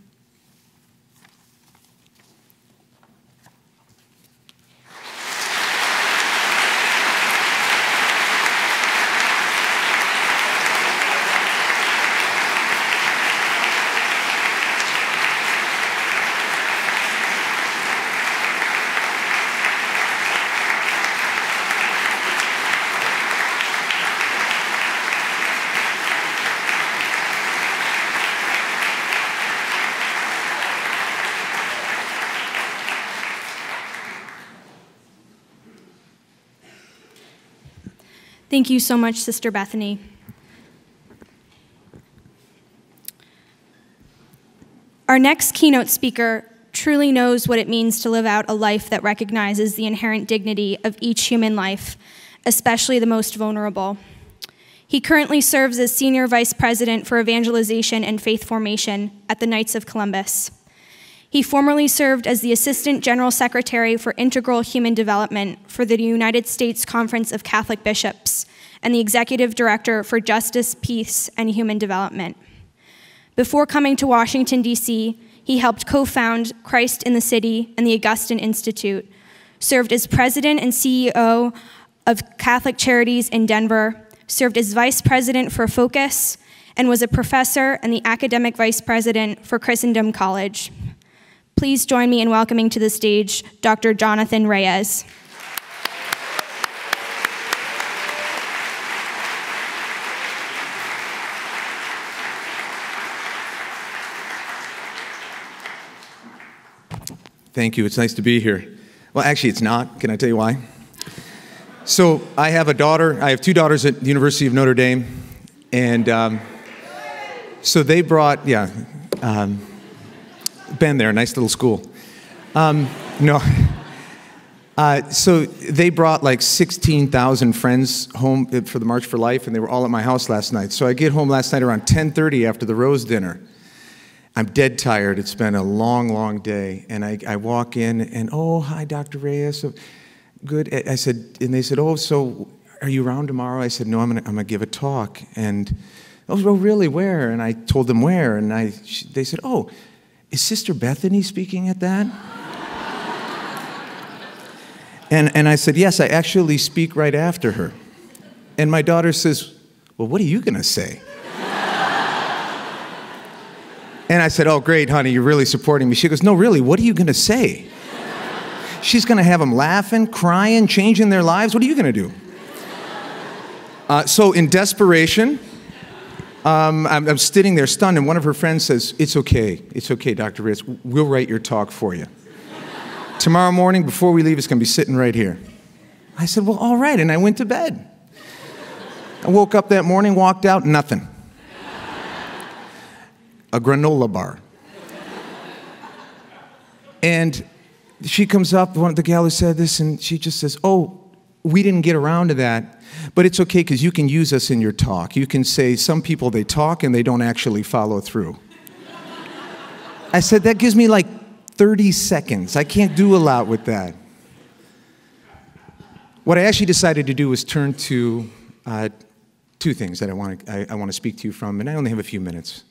Thank you so much, Sister Bethany. Our next keynote speaker truly knows what it means to live out a life that recognizes the inherent dignity of each human life, especially the most vulnerable. He currently serves as Senior Vice President for Evangelization and Faith Formation at the Knights of Columbus. He formerly served as the Assistant General Secretary for Integral Human Development for the United States Conference of Catholic Bishops and the Executive Director for Justice, Peace, and Human Development. Before coming to Washington, D.C., He helped co-found Christ in the City and the Augustine Institute, served as president and CEO of Catholic Charities in Denver, served as vice president for Focus, and was a professor and the academic vice president for Christendom College. Please join me in welcoming to the stage Dr. Jonathan Reyes. Thank you. It's nice to be here. Well, actually, it's not. Can I tell you why? So I have a daughter. I have two daughters at the University of Notre Dame. And so they brought, been there, a nice little school. So they brought like 16,000 friends home for the March for Life, and they were all at my house last night. So I get home last night around 10:30 after the Rose Dinner. I'm dead tired. It's been a long, long day. And I walk in and, oh, hi, Dr. Reyes. So, good. I said, and they said, oh, so are you around tomorrow? I said, no, I'm gonna give a talk. And, oh, really, where? And I told them where. And they said, oh, is Sister Bethany speaking at that? and I said, yes, I actually speak right after her. And my daughter says, well, what are you going to say? And I said, oh, great, honey, you're really supporting me. She goes, no, really, what are you going to say? She's going to have them laughing, crying, changing their lives. What are you going to do? So in desperation, I'm sitting there stunned, and one of her friends says, it's okay, Dr. Reyes. We'll write your talk for you. Tomorrow morning, before we leave, it's going to be sitting right here. I said, well, all right, and I went to bed. I woke up that morning, walked out, nothing. A granola bar. And she comes up, one of the gal who said this, and she just says, oh, we didn't get around to that, but it's okay because you can use us in your talk. You can say some people, they talk and they don't actually follow through. I said, that gives me like 30 seconds. I can't do a lot with that. What I actually decided to do was turn to two things that I want to speak to you from, and I only have a few minutes.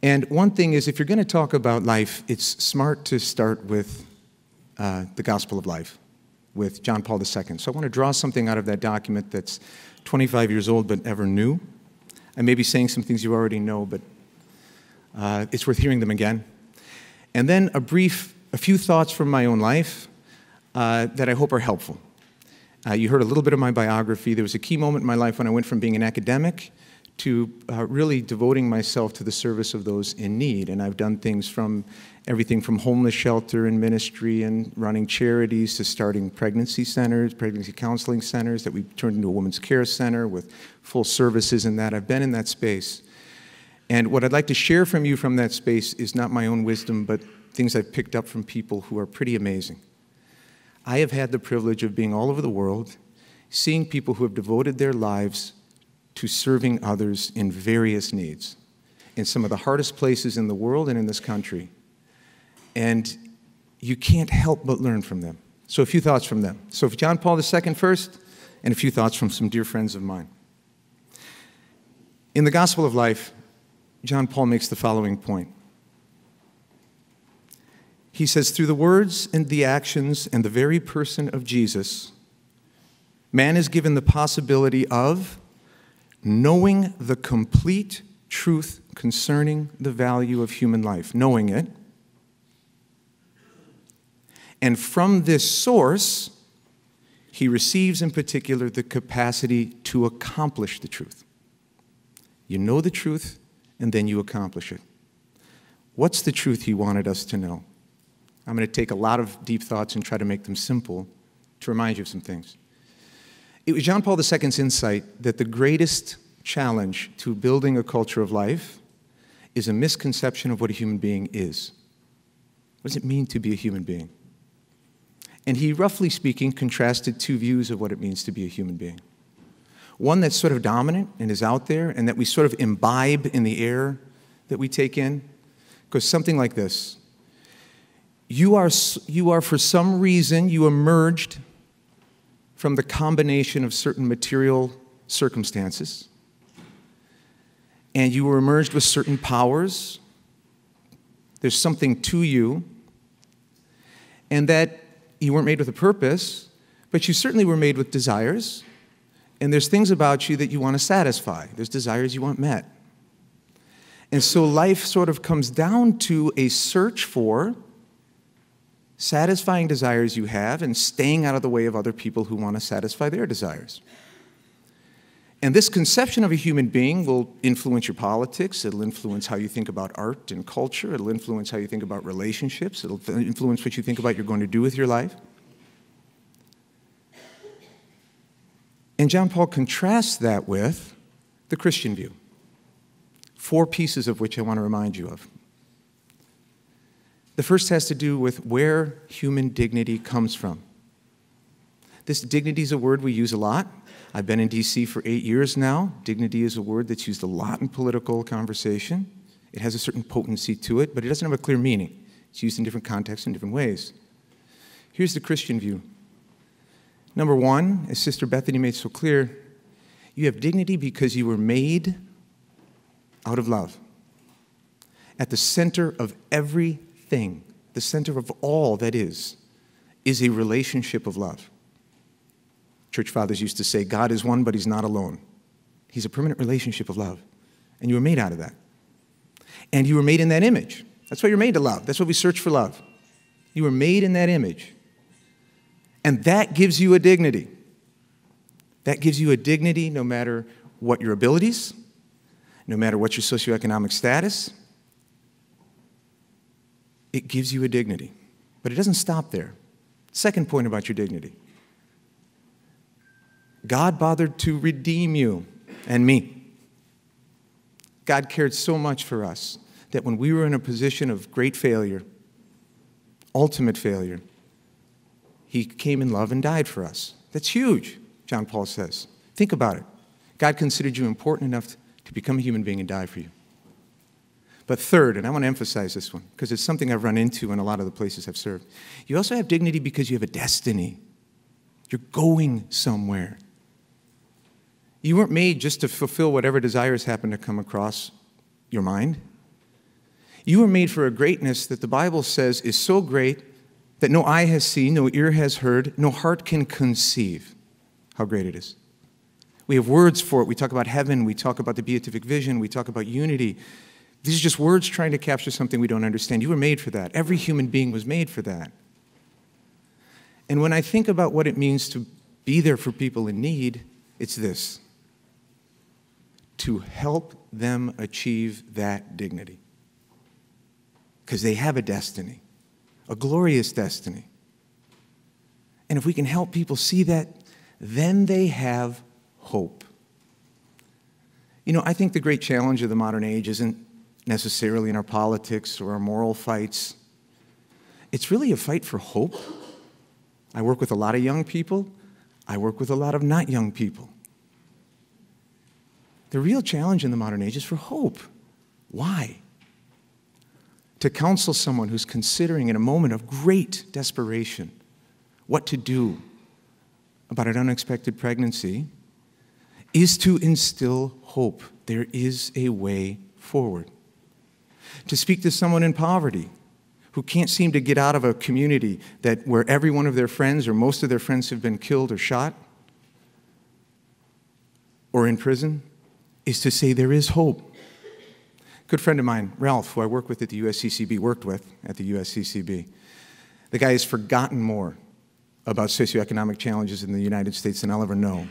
And one thing is, if you're going to talk about life, it's smart to start with the Gospel of Life, with John Paul II. So I want to draw something out of that document that's 25 years old but ever new. I may be saying some things you already know, but it's worth hearing them again. And then a few thoughts from my own life that I hope are helpful. You heard a little bit of my biography. There was a key moment in my life when I went from being an academic to really devoting myself to the service of those in need. And I've done things from everything from homeless shelter and ministry and running charities to starting pregnancy centers, pregnancy counseling centers that we turned into a women's care center with full services in that. I've been in that space. And what I'd like to share from you from that space is not my own wisdom, but things I've picked up from people who are pretty amazing. I have had the privilege of being all over the world, seeing people who have devoted their lives to serving others in various needs, in some of the hardest places in the world and in this country. And you can't help but learn from them. So a few thoughts from them. So John Paul II first, and a few thoughts from some dear friends of mine. In the Gospel of Life, John Paul makes the following point. He says, through the words and the actions and the very person of Jesus, man is given the possibility of knowing the complete truth concerning the value of human life, knowing it. And from this source, he receives in particular the capacity to accomplish the truth. You know the truth, and then you accomplish it. What's the truth he wanted us to know? I'm going to take a lot of deep thoughts and try to make them simple to remind you of some things. It was John Paul II's insight that the greatest challenge to building a culture of life is a misconception of what a human being is. What does it mean to be a human being? And he, roughly speaking, contrasted two views of what it means to be a human being. One that's sort of dominant and is out there and that we sort of imbibe in the air that we take in. Goes something like this. You are, for some reason, you emerged from the combination of certain material circumstances, and you were emerged with certain powers, There's something to you, and that you weren't made with a purpose, but you certainly were made with desires, and there's things about you that you want to satisfy. There's desires you want met. And so life sort of comes down to a search for satisfying desires you have and staying out of the way of other people who want to satisfy their desires. And this conception of a human being will influence your politics. It'll influence how you think about art and culture. It'll influence how you think about relationships. It'll influence what you think about you're going to do with your life. And John Paul contrasts that with the Christian view. 4 pieces of which I want to remind you of. The first has to do with where human dignity comes from. This dignity is a word we use a lot. I've been in D.C. for 8 years now. Dignity is a word that's used a lot in political conversation. It has a certain potency to it, but it doesn't have a clear meaning. It's used in different contexts in different ways. Here's the Christian view. Number 1, as Sister Bethany made so clear, you have dignity because you were made out of love. At the center of everything, the center of all that is a relationship of love. Church fathers used to say, God is one, but he's not alone. He's a permanent relationship of love. And you were made out of that. And you were made in that image. That's why you're made to love. That's why we search for love. You were made in that image. And that gives you a dignity. That gives you a dignity no matter what your abilities, no matter what your socioeconomic status. It gives you a dignity. But it doesn't stop there. Second point about your dignity. God bothered to redeem you and me. God cared so much for us that when we were in a position of great failure, ultimate failure, he came in love and died for us. That's huge, John Paul says. Think about it. God considered you important enough to become a human being and die for you. But third, and I want to emphasize this one, because it's something I've run into in a lot of the places I've served. You also have dignity because you have a destiny. You're going somewhere. You weren't made just to fulfill whatever desires happen to come across your mind. You were made for a greatness that the Bible says is so great that no eye has seen, no ear has heard, no heart can conceive how great it is. We have words for it. We talk about heaven. We talk about the beatific vision. We talk about unity. These are just words trying to capture something we don't understand. You were made for that. Every human being was made for that. And when I think about what it means to be there for people in need, it's this: to help them achieve that dignity. Because they have a destiny, a glorious destiny. And if we can help people see that, then they have hope. You know, I think the great challenge of the modern age isn't necessarily in our politics or our moral fights. It's really a fight for hope. I work with a lot of young people. I work with a lot of not young people. The real challenge in the modern age is for hope. Why? To counsel someone who's considering in a moment of great desperation what to do about an unexpected pregnancy is to instill hope. There is a way forward. To speak to someone in poverty who can't seem to get out of a community where every one of their friends or most of their friends have been killed or shot or in prison, is to say there is hope. A good friend of mine, Ralph, who I worked with at the USCCB, the guy has forgotten more about socioeconomic challenges in the United States than I'll ever know.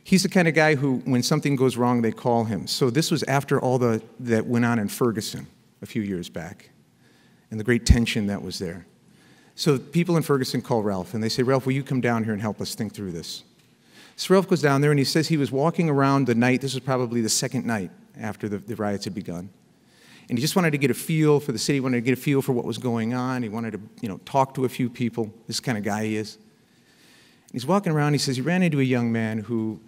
He's the kind of guy who, when something goes wrong, they call him. So this was after all that went on in Ferguson a few years back and the great tension that was there. So people in Ferguson call Ralph, and they say, Ralph, will you come down here and help us think through this? So Ralph goes down there, and he says he was walking around the night. This was probably the second night after the riots had begun. And he just wanted to get a feel for the city, wanted to get a feel for what was going on. He wanted to, talk to a few people. This kind of guy he is. And he's walking around. He says he ran into a young man who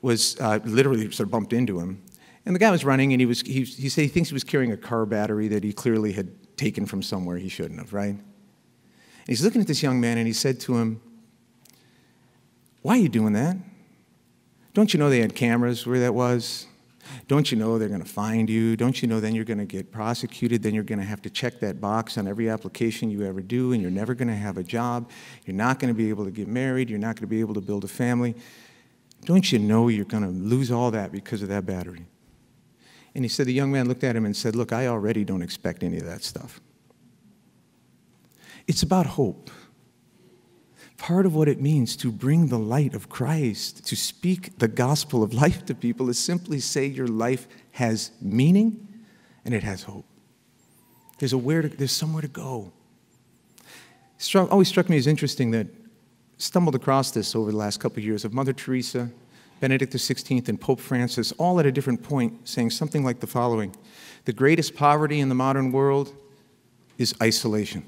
was literally sort of bumped into him. And the guy was running, and he said he thinks he was carrying a car battery that he clearly had taken from somewhere he shouldn't have, right? And he's looking at this young man, and he said to him, "Why are you doing that? Don't you know they had cameras where that was? Don't you know they're going to find you? Don't you know then you're going to get prosecuted? Then you're going to have to check that box on every application you ever do, and you're never going to have a job. You're not going to be able to get married. You're not going to be able to build a family. Don't you know you're going to lose all that because of that battery? And he said, the young man looked at him and said, look, I already don't expect any of that stuff. It's about hope. Part of what it means to bring the light of Christ, to speak the gospel of life to people, is simply say your life has meaning and it has hope. There's somewhere to go. Always struck me as interesting that stumbled across this over the last couple of years of Mother Teresa, Benedict XVI, and Pope Francis, all at a different point, saying something like the following: the greatest poverty in the modern world is isolation.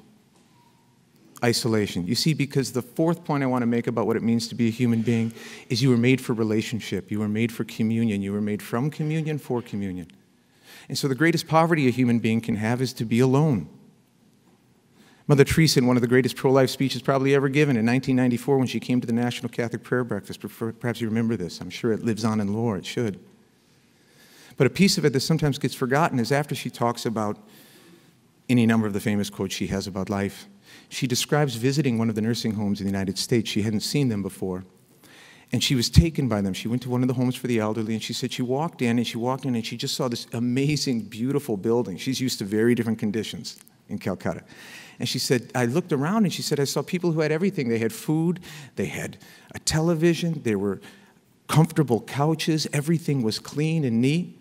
Isolation. You see, because the fourth point I want to make about what it means to be a human being is you were made for relationship. You were made for communion. You were made from communion for communion. And so the greatest poverty a human being can have is to be alone. Mother Teresa, in one of the greatest pro-life speeches probably ever given in 1994 when she came to the National Catholic Prayer Breakfast, perhaps you remember this. I'm sure it lives on in lore. It should. But a piece of it that sometimes gets forgotten is after she talks about any number of the famous quotes she has about life, she describes visiting one of the nursing homes in the United States. She hadn't seen them before. And she was taken by them. She went to one of the homes for the elderly, and she said she walked in, and she just saw this amazing, beautiful building. She's used to very different conditions in Calcutta. And she said, I looked around, and she said, I saw people who had everything. They had food, they had a television, there were comfortable couches, everything was clean and neat.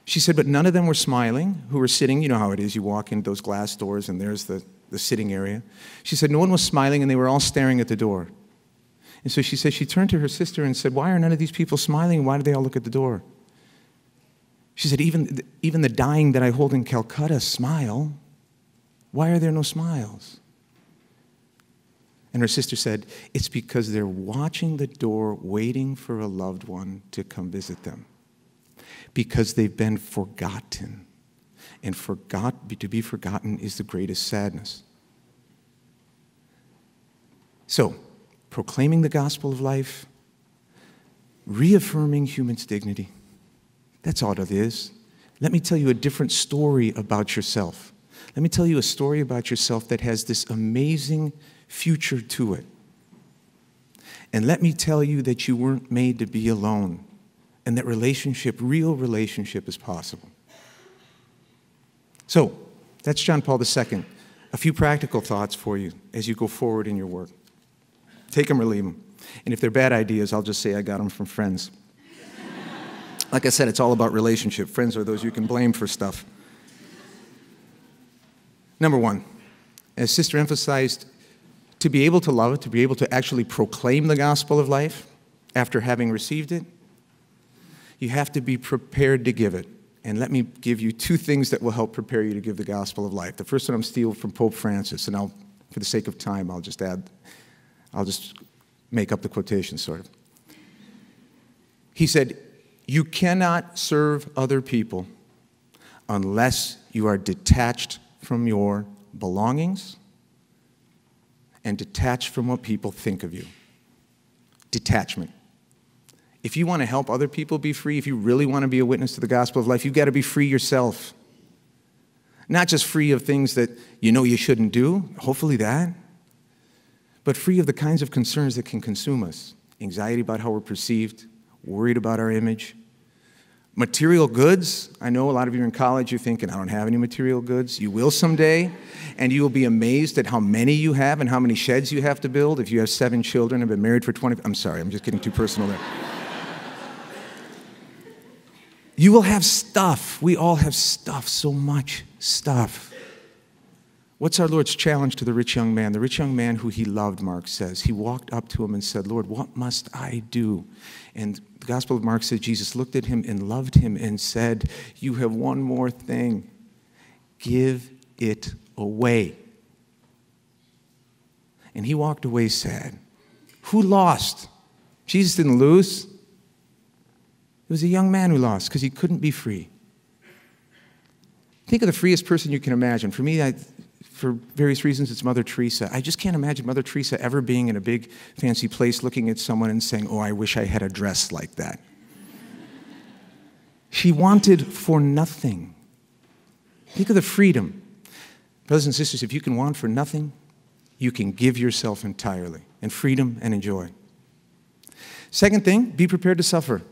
She said, but none of them were smiling, who were sitting. You know how it is. You walk into those glass doors, and there's the sitting area. She said no one was smiling, and they were all staring at the door. And so she said she turned to her sister and said, why are none of these people smiling? Why do they all look at the door? She said, even the dying that I hold in Calcutta smile. Why are there no smiles? And her sister said, it's because they're watching the door, waiting for a loved one to come visit them. Because they've been forgotten. And to be forgotten is the greatest sadness. So, proclaiming the gospel of life, reaffirming human's dignity. That's all it is. Let me tell you a different story about yourself. Let me tell you a story about yourself that has this amazing future to it. And let me tell you that you weren't made to be alone, and that real relationship is possible. So, that's John Paul II. A few practical thoughts for you as you go forward in your work. Take them or leave them. And if they're bad ideas, I'll just say I got them from friends. Like I said, it's all about relationship. Friends are those you can blame for stuff. Number one, as Sister emphasized, to be able to love it, to be able to actually proclaim the gospel of life after having received it, you have to be prepared to give it. And let me give you two things that will help prepare you to give the gospel of life. The first one I'm stealing from Pope Francis, and for the sake of time, I'll just make up the quotation, sort of. He said, you cannot serve other people unless you are detached from your belongings and detached from what people think of you. Detachment. If you want to help other people be free, if you really want to be a witness to the gospel of life, you've got to be free yourself. Not just free of things that you know you shouldn't do, hopefully that, but free of the kinds of concerns that can consume us. Anxiety about how we're perceived, worried about our image. Material goods. I know a lot of you are in college, you're thinking, I don't have any material goods. You will someday, and you will be amazed at how many you have and how many sheds you have to build if you have 7 children and been married for 20. I'm sorry, I'm just getting too personal there. You will have stuff. We all have stuff, so much stuff. What's our Lord's challenge to the rich young man? The rich young man who he loved, Mark says. He walked up to him and said, Lord, what must I do? And the Gospel of Mark says Jesus looked at him and loved him and said, you have one more thing. Give it away. And he walked away sad. Who lost? Jesus didn't lose. It was a young man who lost because he couldn't be free. Think of the freest person you can imagine. For me, for various reasons, it's Mother Teresa. I just can't imagine Mother Teresa ever being in a big, fancy place looking at someone and saying, oh, I wish I had a dress like that. She wanted for nothing. Think of the freedom. Brothers and sisters, if you can want for nothing, you can give yourself entirely in freedom and in joy. Second thing, be prepared to suffer.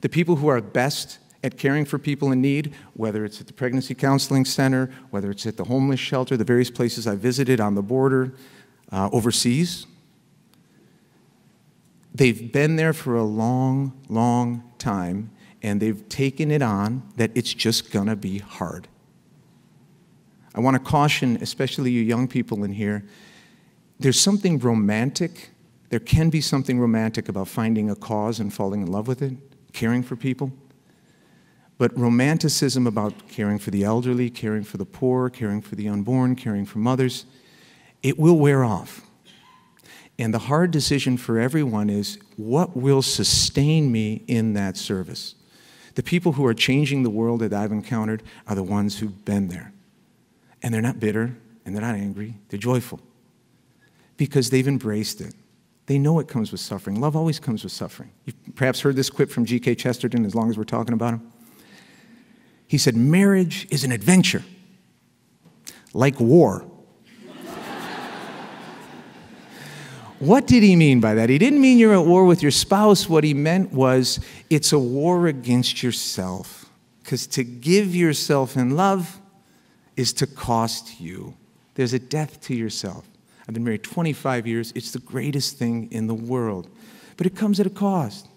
The people who are best at caring for people in need, whether it's at the pregnancy counseling center, whether it's at the homeless shelter, the various places I visited on the border, overseas, they've been there for a long, long time, and they've taken it on that it's just going to be hard. I want to caution, especially you young people in here, there's something romantic. There can be something romantic about finding a cause and falling in love with it, caring for people. But romanticism about caring for the elderly, caring for the poor, caring for the unborn, caring for mothers, it will wear off. And the hard decision for everyone is, what will sustain me in that service? The people who are changing the world that I've encountered are the ones who've been there. And they're not bitter, and they're not angry, they're joyful. Because they've embraced it. They know it comes with suffering. Love always comes with suffering. You've perhaps heard this quip from G.K. Chesterton, as long as we're talking about him. He said, marriage is an adventure, like war. What did he mean by that? He didn't mean you're at war with your spouse. What he meant was it's a war against yourself. Because to give yourself in love is to cost you. There's a death to yourself. I've been married 25 years. It's the greatest thing in the world. But it comes at a cost.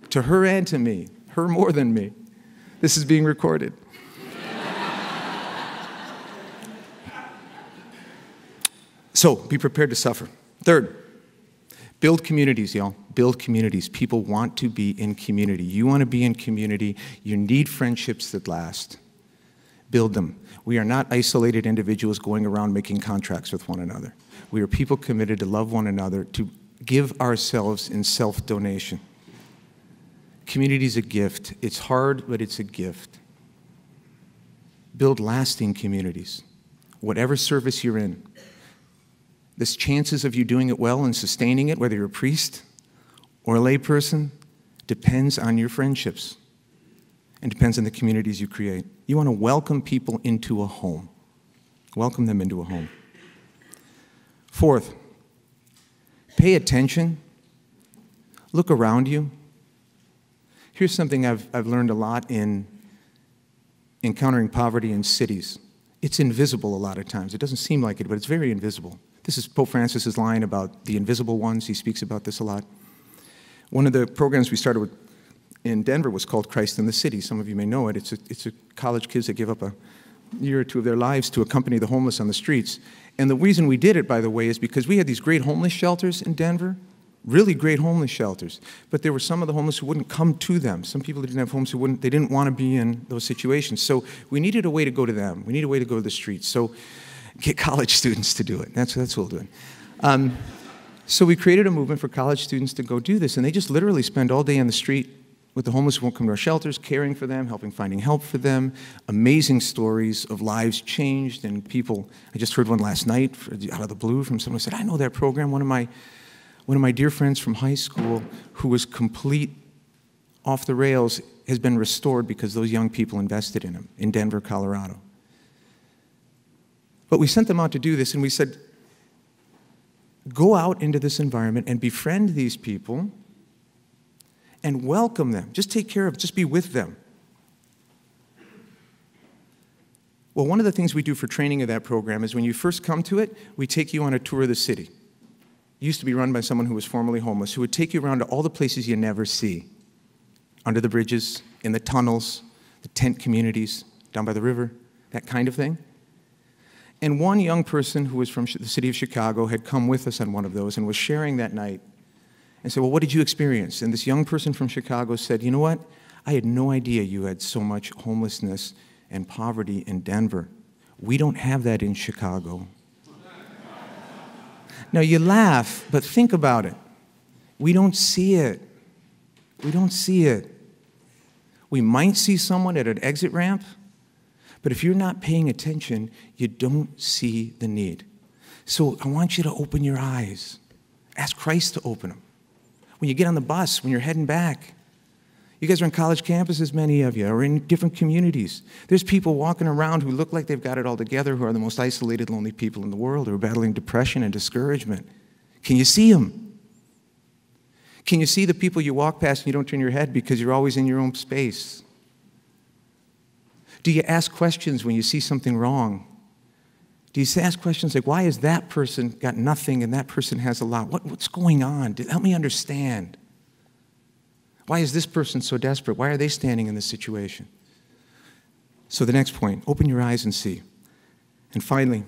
To her and to me. Her more than me. This is being recorded. So, be prepared to suffer. Third, build communities, y'all. Build communities. People want to be in community. You want to be in community. You need friendships that last. Build them. We are not isolated individuals going around making contracts with one another. We are people committed to love one another, to give ourselves in self-donation. Community is a gift. It's hard, but it's a gift. Build lasting communities. Whatever service you're in, the chances of you doing it well and sustaining it, whether you're a priest or a layperson, depends on your friendships and depends on the communities you create. You want to welcome people into a home. Welcome them into a home. Fourth, pay attention. Look around you. Here's something I've learned a lot in encountering poverty in cities. It's invisible a lot of times. It doesn't seem like it, but it's very invisible. This is Pope Francis's line about the invisible ones. He speaks about this a lot. One of the programs we started with in Denver was called Christ in the City. Some of you may know it. It's a college kids that give up a year or two of their lives to accompany the homeless on the streets. And the reason we did it, by the way, is because we had these great homeless shelters in Denver, really great homeless shelters. But there were some of the homeless who wouldn't come to them. Some people that didn't have homes they didn't want to be in those situations. So we needed a way to go to them. We needed a way to go to the streets. So get college students to do it. That's what we'll do. So we created a movement for college students to go do this, and they just literally spend all day on the street with the homeless who won't come to our shelters, caring for them, finding help for them. Amazing stories of lives changed, and people. I just heard one last night out of the blue from someone who said, "I know that program." One of my dear friends from high school, who was complete off the rails, has been restored because those young people invested in him in Denver, Colorado. But we sent them out to do this, and we said, go out into this environment and befriend these people and welcome them. Just take care of, just be with them. Well, one of the things we do for training of that program is when you first come to it, we take you on a tour of the city. It used to be run by someone who was formerly homeless, who would take you around to all the places you never see. Under the bridges, in the tunnels, the tent communities, down by the river, that kind of thing. And one young person who was from the city of Chicago had come with us on one of those and was sharing that night and said, well, what did you experience? And this young person from Chicago said, you know what? I had no idea you had so much homelessness and poverty in Denver. We don't have that in Chicago. Now, you laugh, but think about it. We don't see it. We don't see it. We might see someone at an exit ramp, but if you're not paying attention, you don't see the need. So I want you to open your eyes. Ask Christ to open them. When you get on the bus, when you're heading back, You guys are on college campuses, many of you, or in different communities. There's people walking around who look like they've got it all together, who are the most isolated, lonely people in the world, who are battling depression and discouragement. Can you see them? Can you see the people you walk past and you don't turn your head because you're always in your own space? Do you ask questions when you see something wrong? Do you ask questions like, why has that person got nothing and that person has a lot? What's going on? Help me understand. Why is this person so desperate? Why are they standing in this situation? So the next point, open your eyes and see. And finally,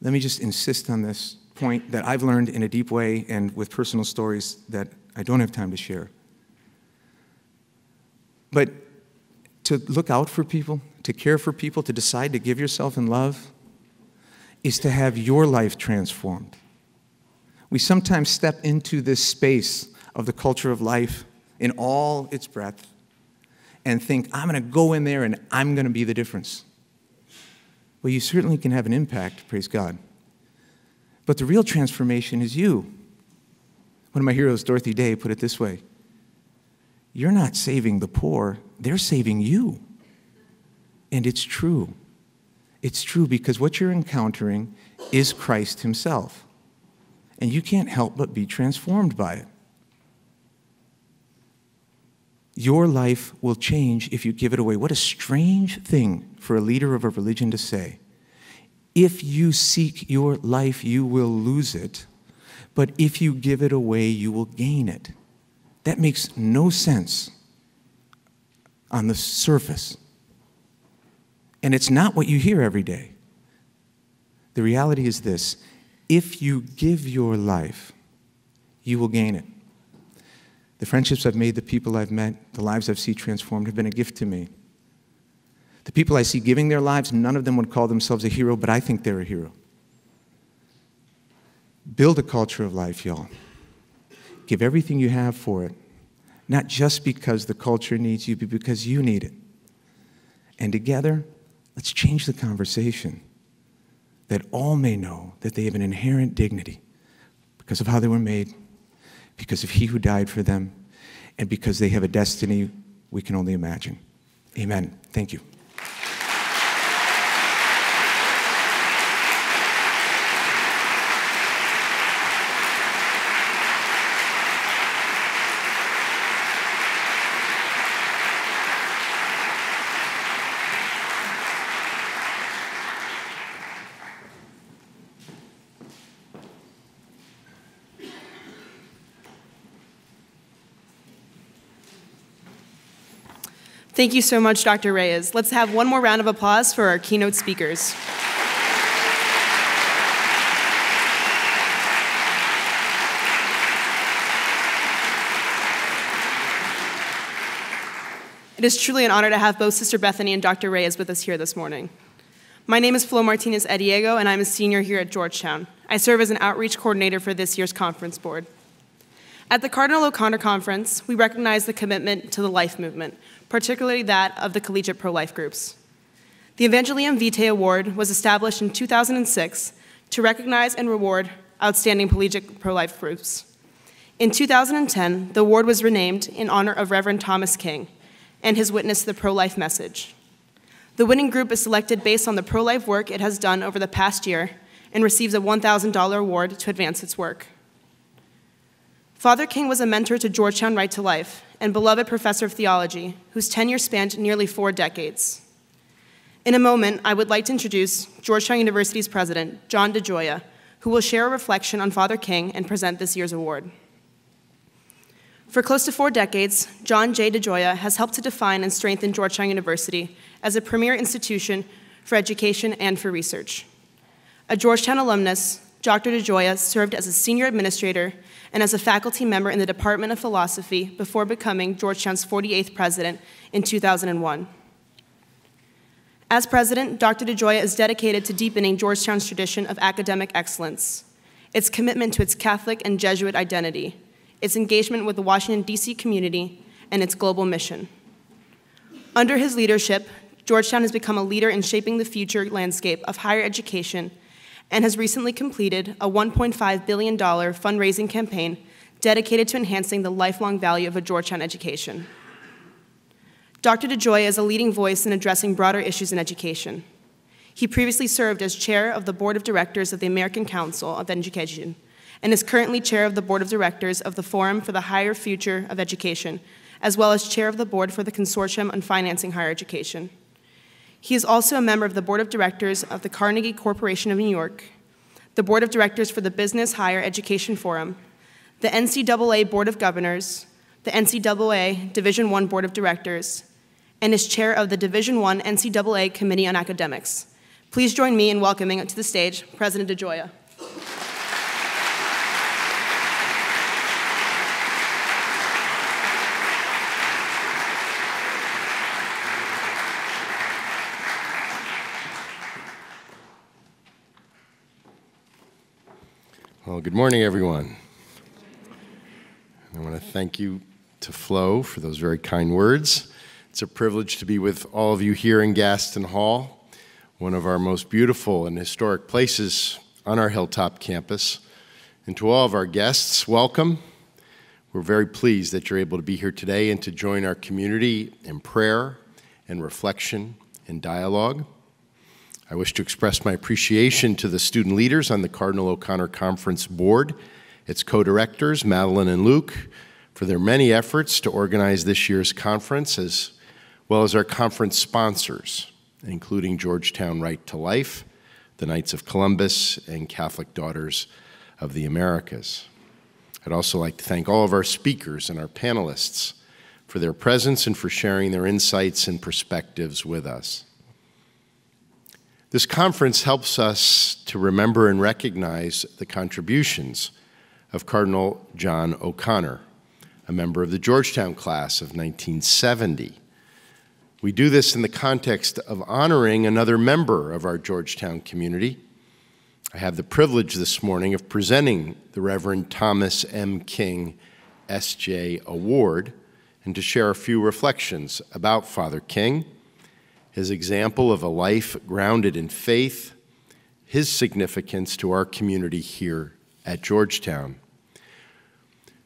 let me just insist on this point that I've learned in a deep way and with personal stories that I don't have time to share. But to look out for people, to care for people, to decide to give yourself in love, is to have your life transformed. We sometimes step into this space of the culture of life in all its breadth and think, I'm going to go in there and I'm going to be the difference. Well, you certainly can have an impact, praise God. But the real transformation is you. One of my heroes, Dorothy Day, put it this way: you're not saving the poor, they're saving you. And it's true. It's true because what you're encountering is Christ himself. And you can't help but be transformed by it. Your life will change if you give it away. What a strange thing for a leader of a religion to say. If you seek your life, you will lose it. But if you give it away, you will gain it. That makes no sense on the surface. And it's not what you hear every day. The reality is this: if you give your life, you will gain it. The friendships I've made, the people I've met, the lives I've seen transformed have been a gift to me. The people I see giving their lives, none of them would call themselves a hero, but I think they're a hero. Build a culture of life, y'all. Give everything you have for it, not just because the culture needs you, but because you need it. And together, let's change the conversation that all may know that they have an inherent dignity because of how they were made, because of he who died for them, and because they have a destiny we can only imagine. Amen. Thank you. Thank you so much, Dr. Reyes. Let's have one more round of applause for our keynote speakers. It is truly an honor to have both Sister Bethany and Dr. Reyes with us here this morning. My name is Flo Martinez-Ediego, and I'm a senior here at Georgetown. I serve as an outreach coordinator for this year's conference board. At the Cardinal O'Connor Conference, we recognize the commitment to the life movement, particularly that of the collegiate pro-life groups. The Evangelion Vitae Award was established in 2006 to recognize and reward outstanding collegiate pro-life groups. In 2010, the award was renamed in honor of Reverend Thomas King and his witness to the pro-life message. The winning group is selected based on the pro-life work it has done over the past year and receives a $1,000 award to advance its work. Father King was a mentor to Georgetown Right to Life and beloved professor of theology, whose tenure spanned nearly 4 decades. In a moment, I would like to introduce Georgetown University's president, John DeGioia, who will share a reflection on Father King and present this year's award. For close to 4 decades, John J. DeGioia has helped to define and strengthen Georgetown University as a premier institution for education and for research. A Georgetown alumnus, Dr. DeGioia served as a senior administrator and as a faculty member in the Department of Philosophy before becoming Georgetown's 48th president in 2001. As president, Dr. DeGioia is dedicated to deepening Georgetown's tradition of academic excellence, its commitment to its Catholic and Jesuit identity, its engagement with the Washington, D.C. community, and its global mission. Under his leadership, Georgetown has become a leader in shaping the future landscape of higher education and has recently completed a $1.5 billion fundraising campaign dedicated to enhancing the lifelong value of a Georgetown education. Dr. DeGioia is a leading voice in addressing broader issues in education. He previously served as chair of the Board of Directors of the American Council of Education and is currently chair of the Board of Directors of the Forum for the Higher Future of Education, as well as chair of the board for the Consortium on Financing Higher Education. He is also a member of the Board of Directors of the Carnegie Corporation of New York, the Board of Directors for the Business Higher Education Forum, the NCAA Board of Governors, the NCAA Division I Board of Directors, and is chair of the Division I NCAA Committee on Academics. Please join me in welcoming to the stage President DeGioia. Well, good morning, everyone. I want to thank you to Flo for those very kind words. It's a privilege to be with all of you here in Gaston Hall, one of our most beautiful and historic places on our Hilltop campus. And to all of our guests, welcome. We're very pleased that you're able to be here today and to join our community in prayer and reflection and dialogue. I wish to express my appreciation to the student leaders on the Cardinal O'Connor Conference Board, its co-directors, Madeleine and Luke, for their many efforts to organize this year's conference, as well as our conference sponsors, including Georgetown Right to Life, the Knights of Columbus, and Catholic Daughters of the Americas. I'd also like to thank all of our speakers and our panelists for their presence and for sharing their insights and perspectives with us. This conference helps us to remember and recognize the contributions of Cardinal John O'Connor, a member of the Georgetown class of 1970. We do this in the context of honoring another member of our Georgetown community. I have the privilege this morning of presenting the Reverend Thomas M. King S.J. Award and to share a few reflections about Father King, his example of a life grounded in faith, his significance to our community here at Georgetown.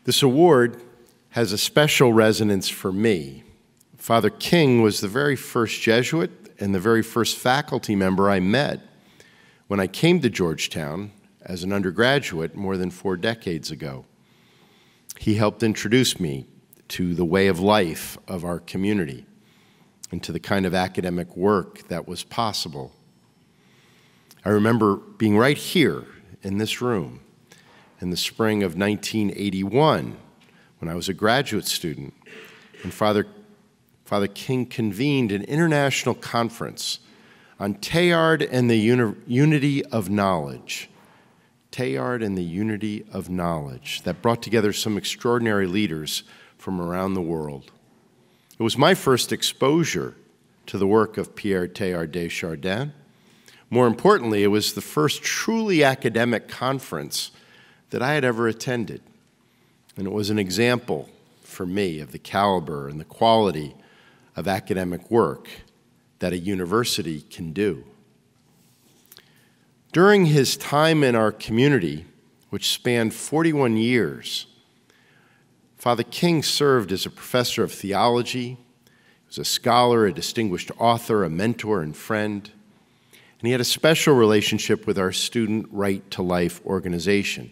This award has a special resonance for me. Father King was the very first Jesuit and the very first faculty member I met when I came to Georgetown as an undergraduate more than 4 decades ago. He helped introduce me to the way of life of our community and to the kind of academic work that was possible. I remember being right here in this room in the spring of 1981 when I was a graduate student, and Father King convened an international conference on Teilhard and the unity of knowledge. Teilhard and the unity of knowledge that brought together some extraordinary leaders from around the world. It was my first exposure to the work of Pierre Teilhard de Chardin. More importantly, it was the first truly academic conference that I had ever attended. And it was an example for me of the caliber and the quality of academic work that a university can do. During his time in our community, which spanned 41 years, Father King served as a professor of theology, he was a scholar, a distinguished author, a mentor and friend, and he had a special relationship with our Student Right to Life organization.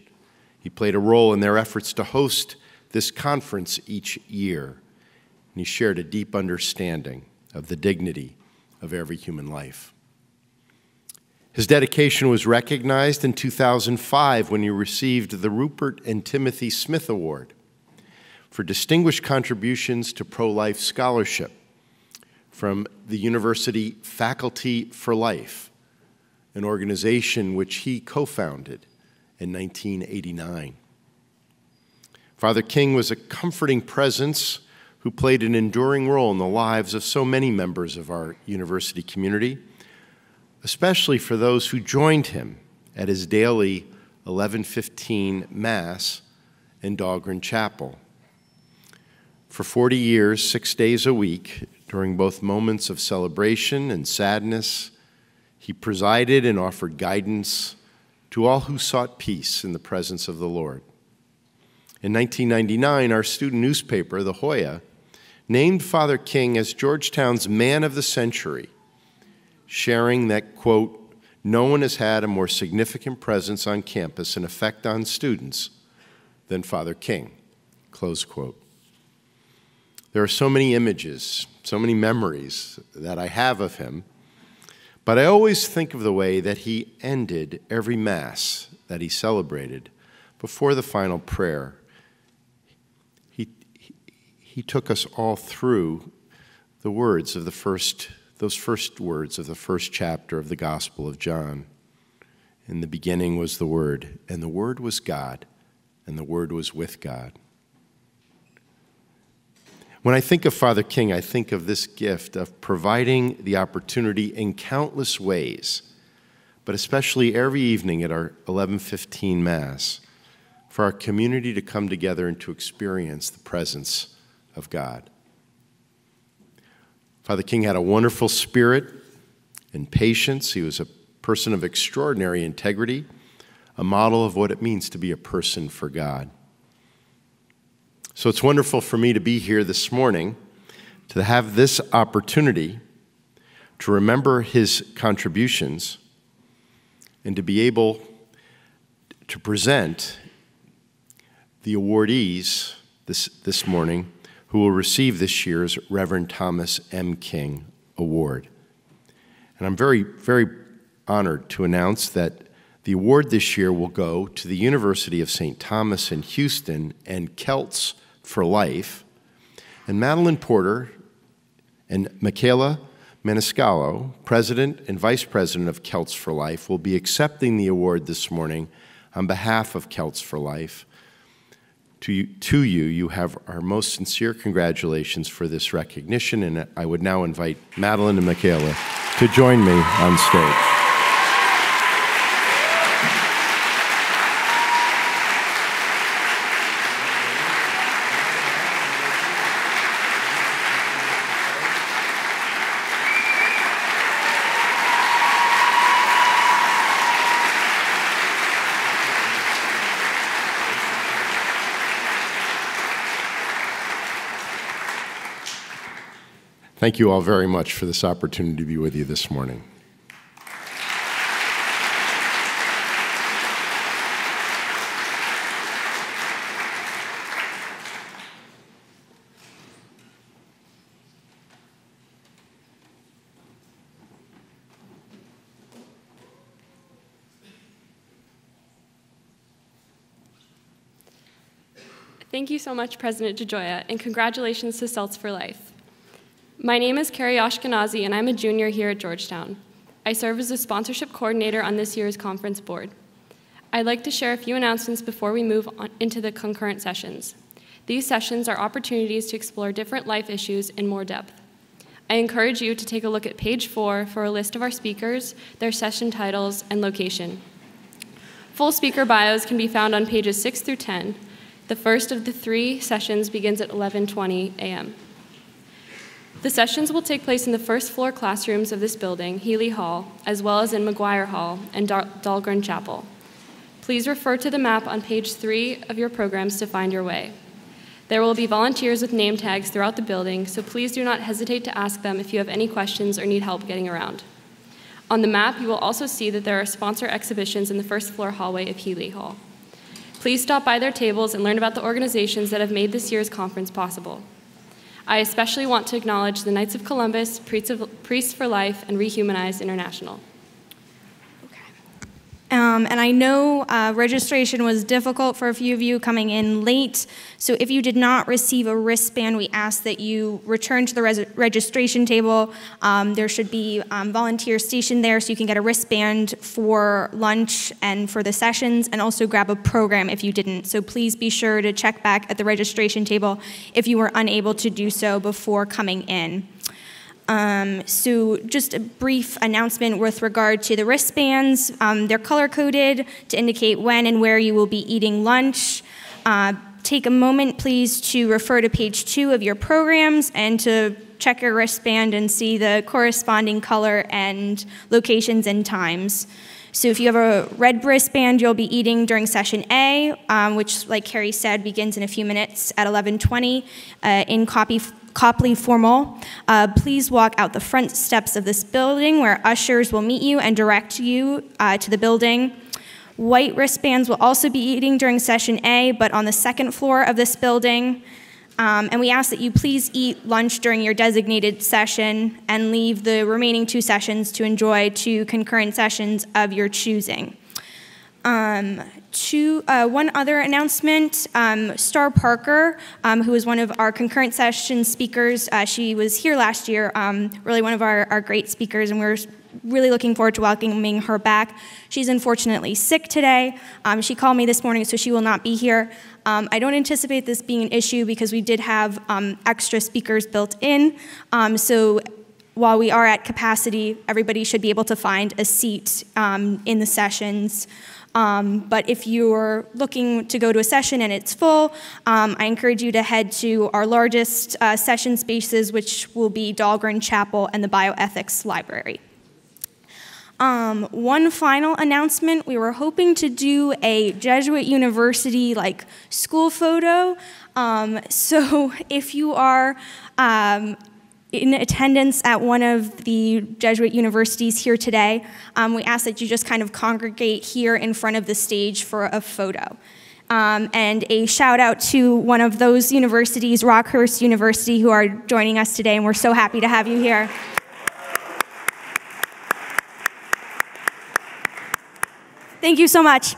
He played a role in their efforts to host this conference each year, and he shared a deep understanding of the dignity of every human life. His dedication was recognized in 2005 when he received the Rupert and Timothy Smith Award for distinguished contributions to pro-life scholarship from the University Faculty for Life, an organization which he co-founded in 1989. Father King was a comforting presence who played an enduring role in the lives of so many members of our university community, especially for those who joined him at his daily 11:15 Mass in Dahlgren Chapel. For 40 years, 6 days a week, during both moments of celebration and sadness, he presided and offered guidance to all who sought peace in the presence of the Lord. In 1999, our student newspaper, The Hoya, named Father King as Georgetown's Man of the Century, sharing that, quote, "No one has had a more significant presence on campus and effect on students than Father King," close quote. There are so many images, so many memories that I have of him, but I always think of the way that he ended every Mass that he celebrated before the final prayer. He took us all through the words of those first words of the first chapter of the Gospel of John. In the beginning was the Word, and the Word was God, and the Word was with God. When I think of Father King, I think of this gift of providing the opportunity in countless ways, but especially every evening at our 11:15 Mass, for our community to come together and to experience the presence of God. Father King had a wonderful spirit and patience. He was a person of extraordinary integrity, a model of what it means to be a person for God. So it's wonderful for me to be here this morning, to have this opportunity to remember his contributions and to be able to present the awardees this morning who will receive this year's Reverend Thomas M. King Award. And I'm very, very honored to announce that the award this year will go to the University of St. Thomas in Houston and Celts for Life. And Madeleine Porter and Michaela Maniscalco, President and Vice President of Celts for Life, will be accepting the award this morning on behalf of Celts for Life. To you, you have our most sincere congratulations for this recognition, and I would now invite Madeleine and Michaela to join me on stage. Thank you all very much for this opportunity to be with you this morning. Thank you so much, President DeGioia, and congratulations to Celts for Life. My name is Carrie Ashkenazi, and I'm a junior here at Georgetown. I serve as a sponsorship coordinator on this year's conference board. I'd like to share a few announcements before we move on into the concurrent sessions. These sessions are opportunities to explore different life issues in more depth. I encourage you to take a look at page 4 for a list of our speakers, their session titles, and location. Full speaker bios can be found on pages 6 through 10. The first of the 3 sessions begins at 11:20 a.m. The sessions will take place in the first floor classrooms of this building, Healy Hall, as well as in McGuire Hall and Dahlgren Chapel. Please refer to the map on page 3 of your programs to find your way. There will be volunteers with name tags throughout the building, so please do not hesitate to ask them if you have any questions or need help getting around. On the map, you will also see that there are sponsor exhibitions in the first floor hallway of Healy Hall. Please stop by their tables and learn about the organizations that have made this year's conference possible. I especially want to acknowledge the Knights of Columbus, Priests for Life, and Rehumanized International. And I know registration was difficult for a few of you coming in late, so if you did not receive a wristband, we ask that you return to the registration table. There should be volunteers stationed there so you can get a wristband for lunch and for the sessions, and also grab a program if you didn't. So please be sure to check back at the registration table if you were unable to do so before coming in. So just a brief announcement with regard to the wristbands. They're color-coded to indicate when and where you will be eating lunch. Take a moment, please, to refer to page 2 of your programs and to check your wristband and see the corresponding color and locations and times. So if you have a red wristband, you'll be eating during session A, which, like Carrie said, begins in a few minutes at 11:20 in Copley Formal. Please walk out the front steps of this building where ushers will meet you and direct you to the building. White wristbands will also be eating during session A, but on the second floor of this building. And we ask that you please eat lunch during your designated session and leave the remaining 2 sessions to enjoy 2 concurrent sessions of your choosing. One other announcement, Star Parker, who is one of our concurrent session speakers, she was here last year, really one of our great speakers, and we're really looking forward to welcoming her back. She's unfortunately sick today. She called me this morning, so she will not be here. I don't anticipate this being an issue because we did have extra speakers built in, so while we are at capacity, everybody should be able to find a seat in the sessions. But if you're looking to go to a session and it's full, I encourage you to head to our largest session spaces, which will be Dahlgren Chapel and the Bioethics Library. One final announcement, we were hoping to do a Jesuit University school photo. So if you are in attendance at one of the Jesuit universities here today, we ask that you just kind of congregate here in front of the stage for a photo. And a shout out to one of those universities, Rockhurst University, who are joining us today, and we're so happy to have you here. Thank you so much.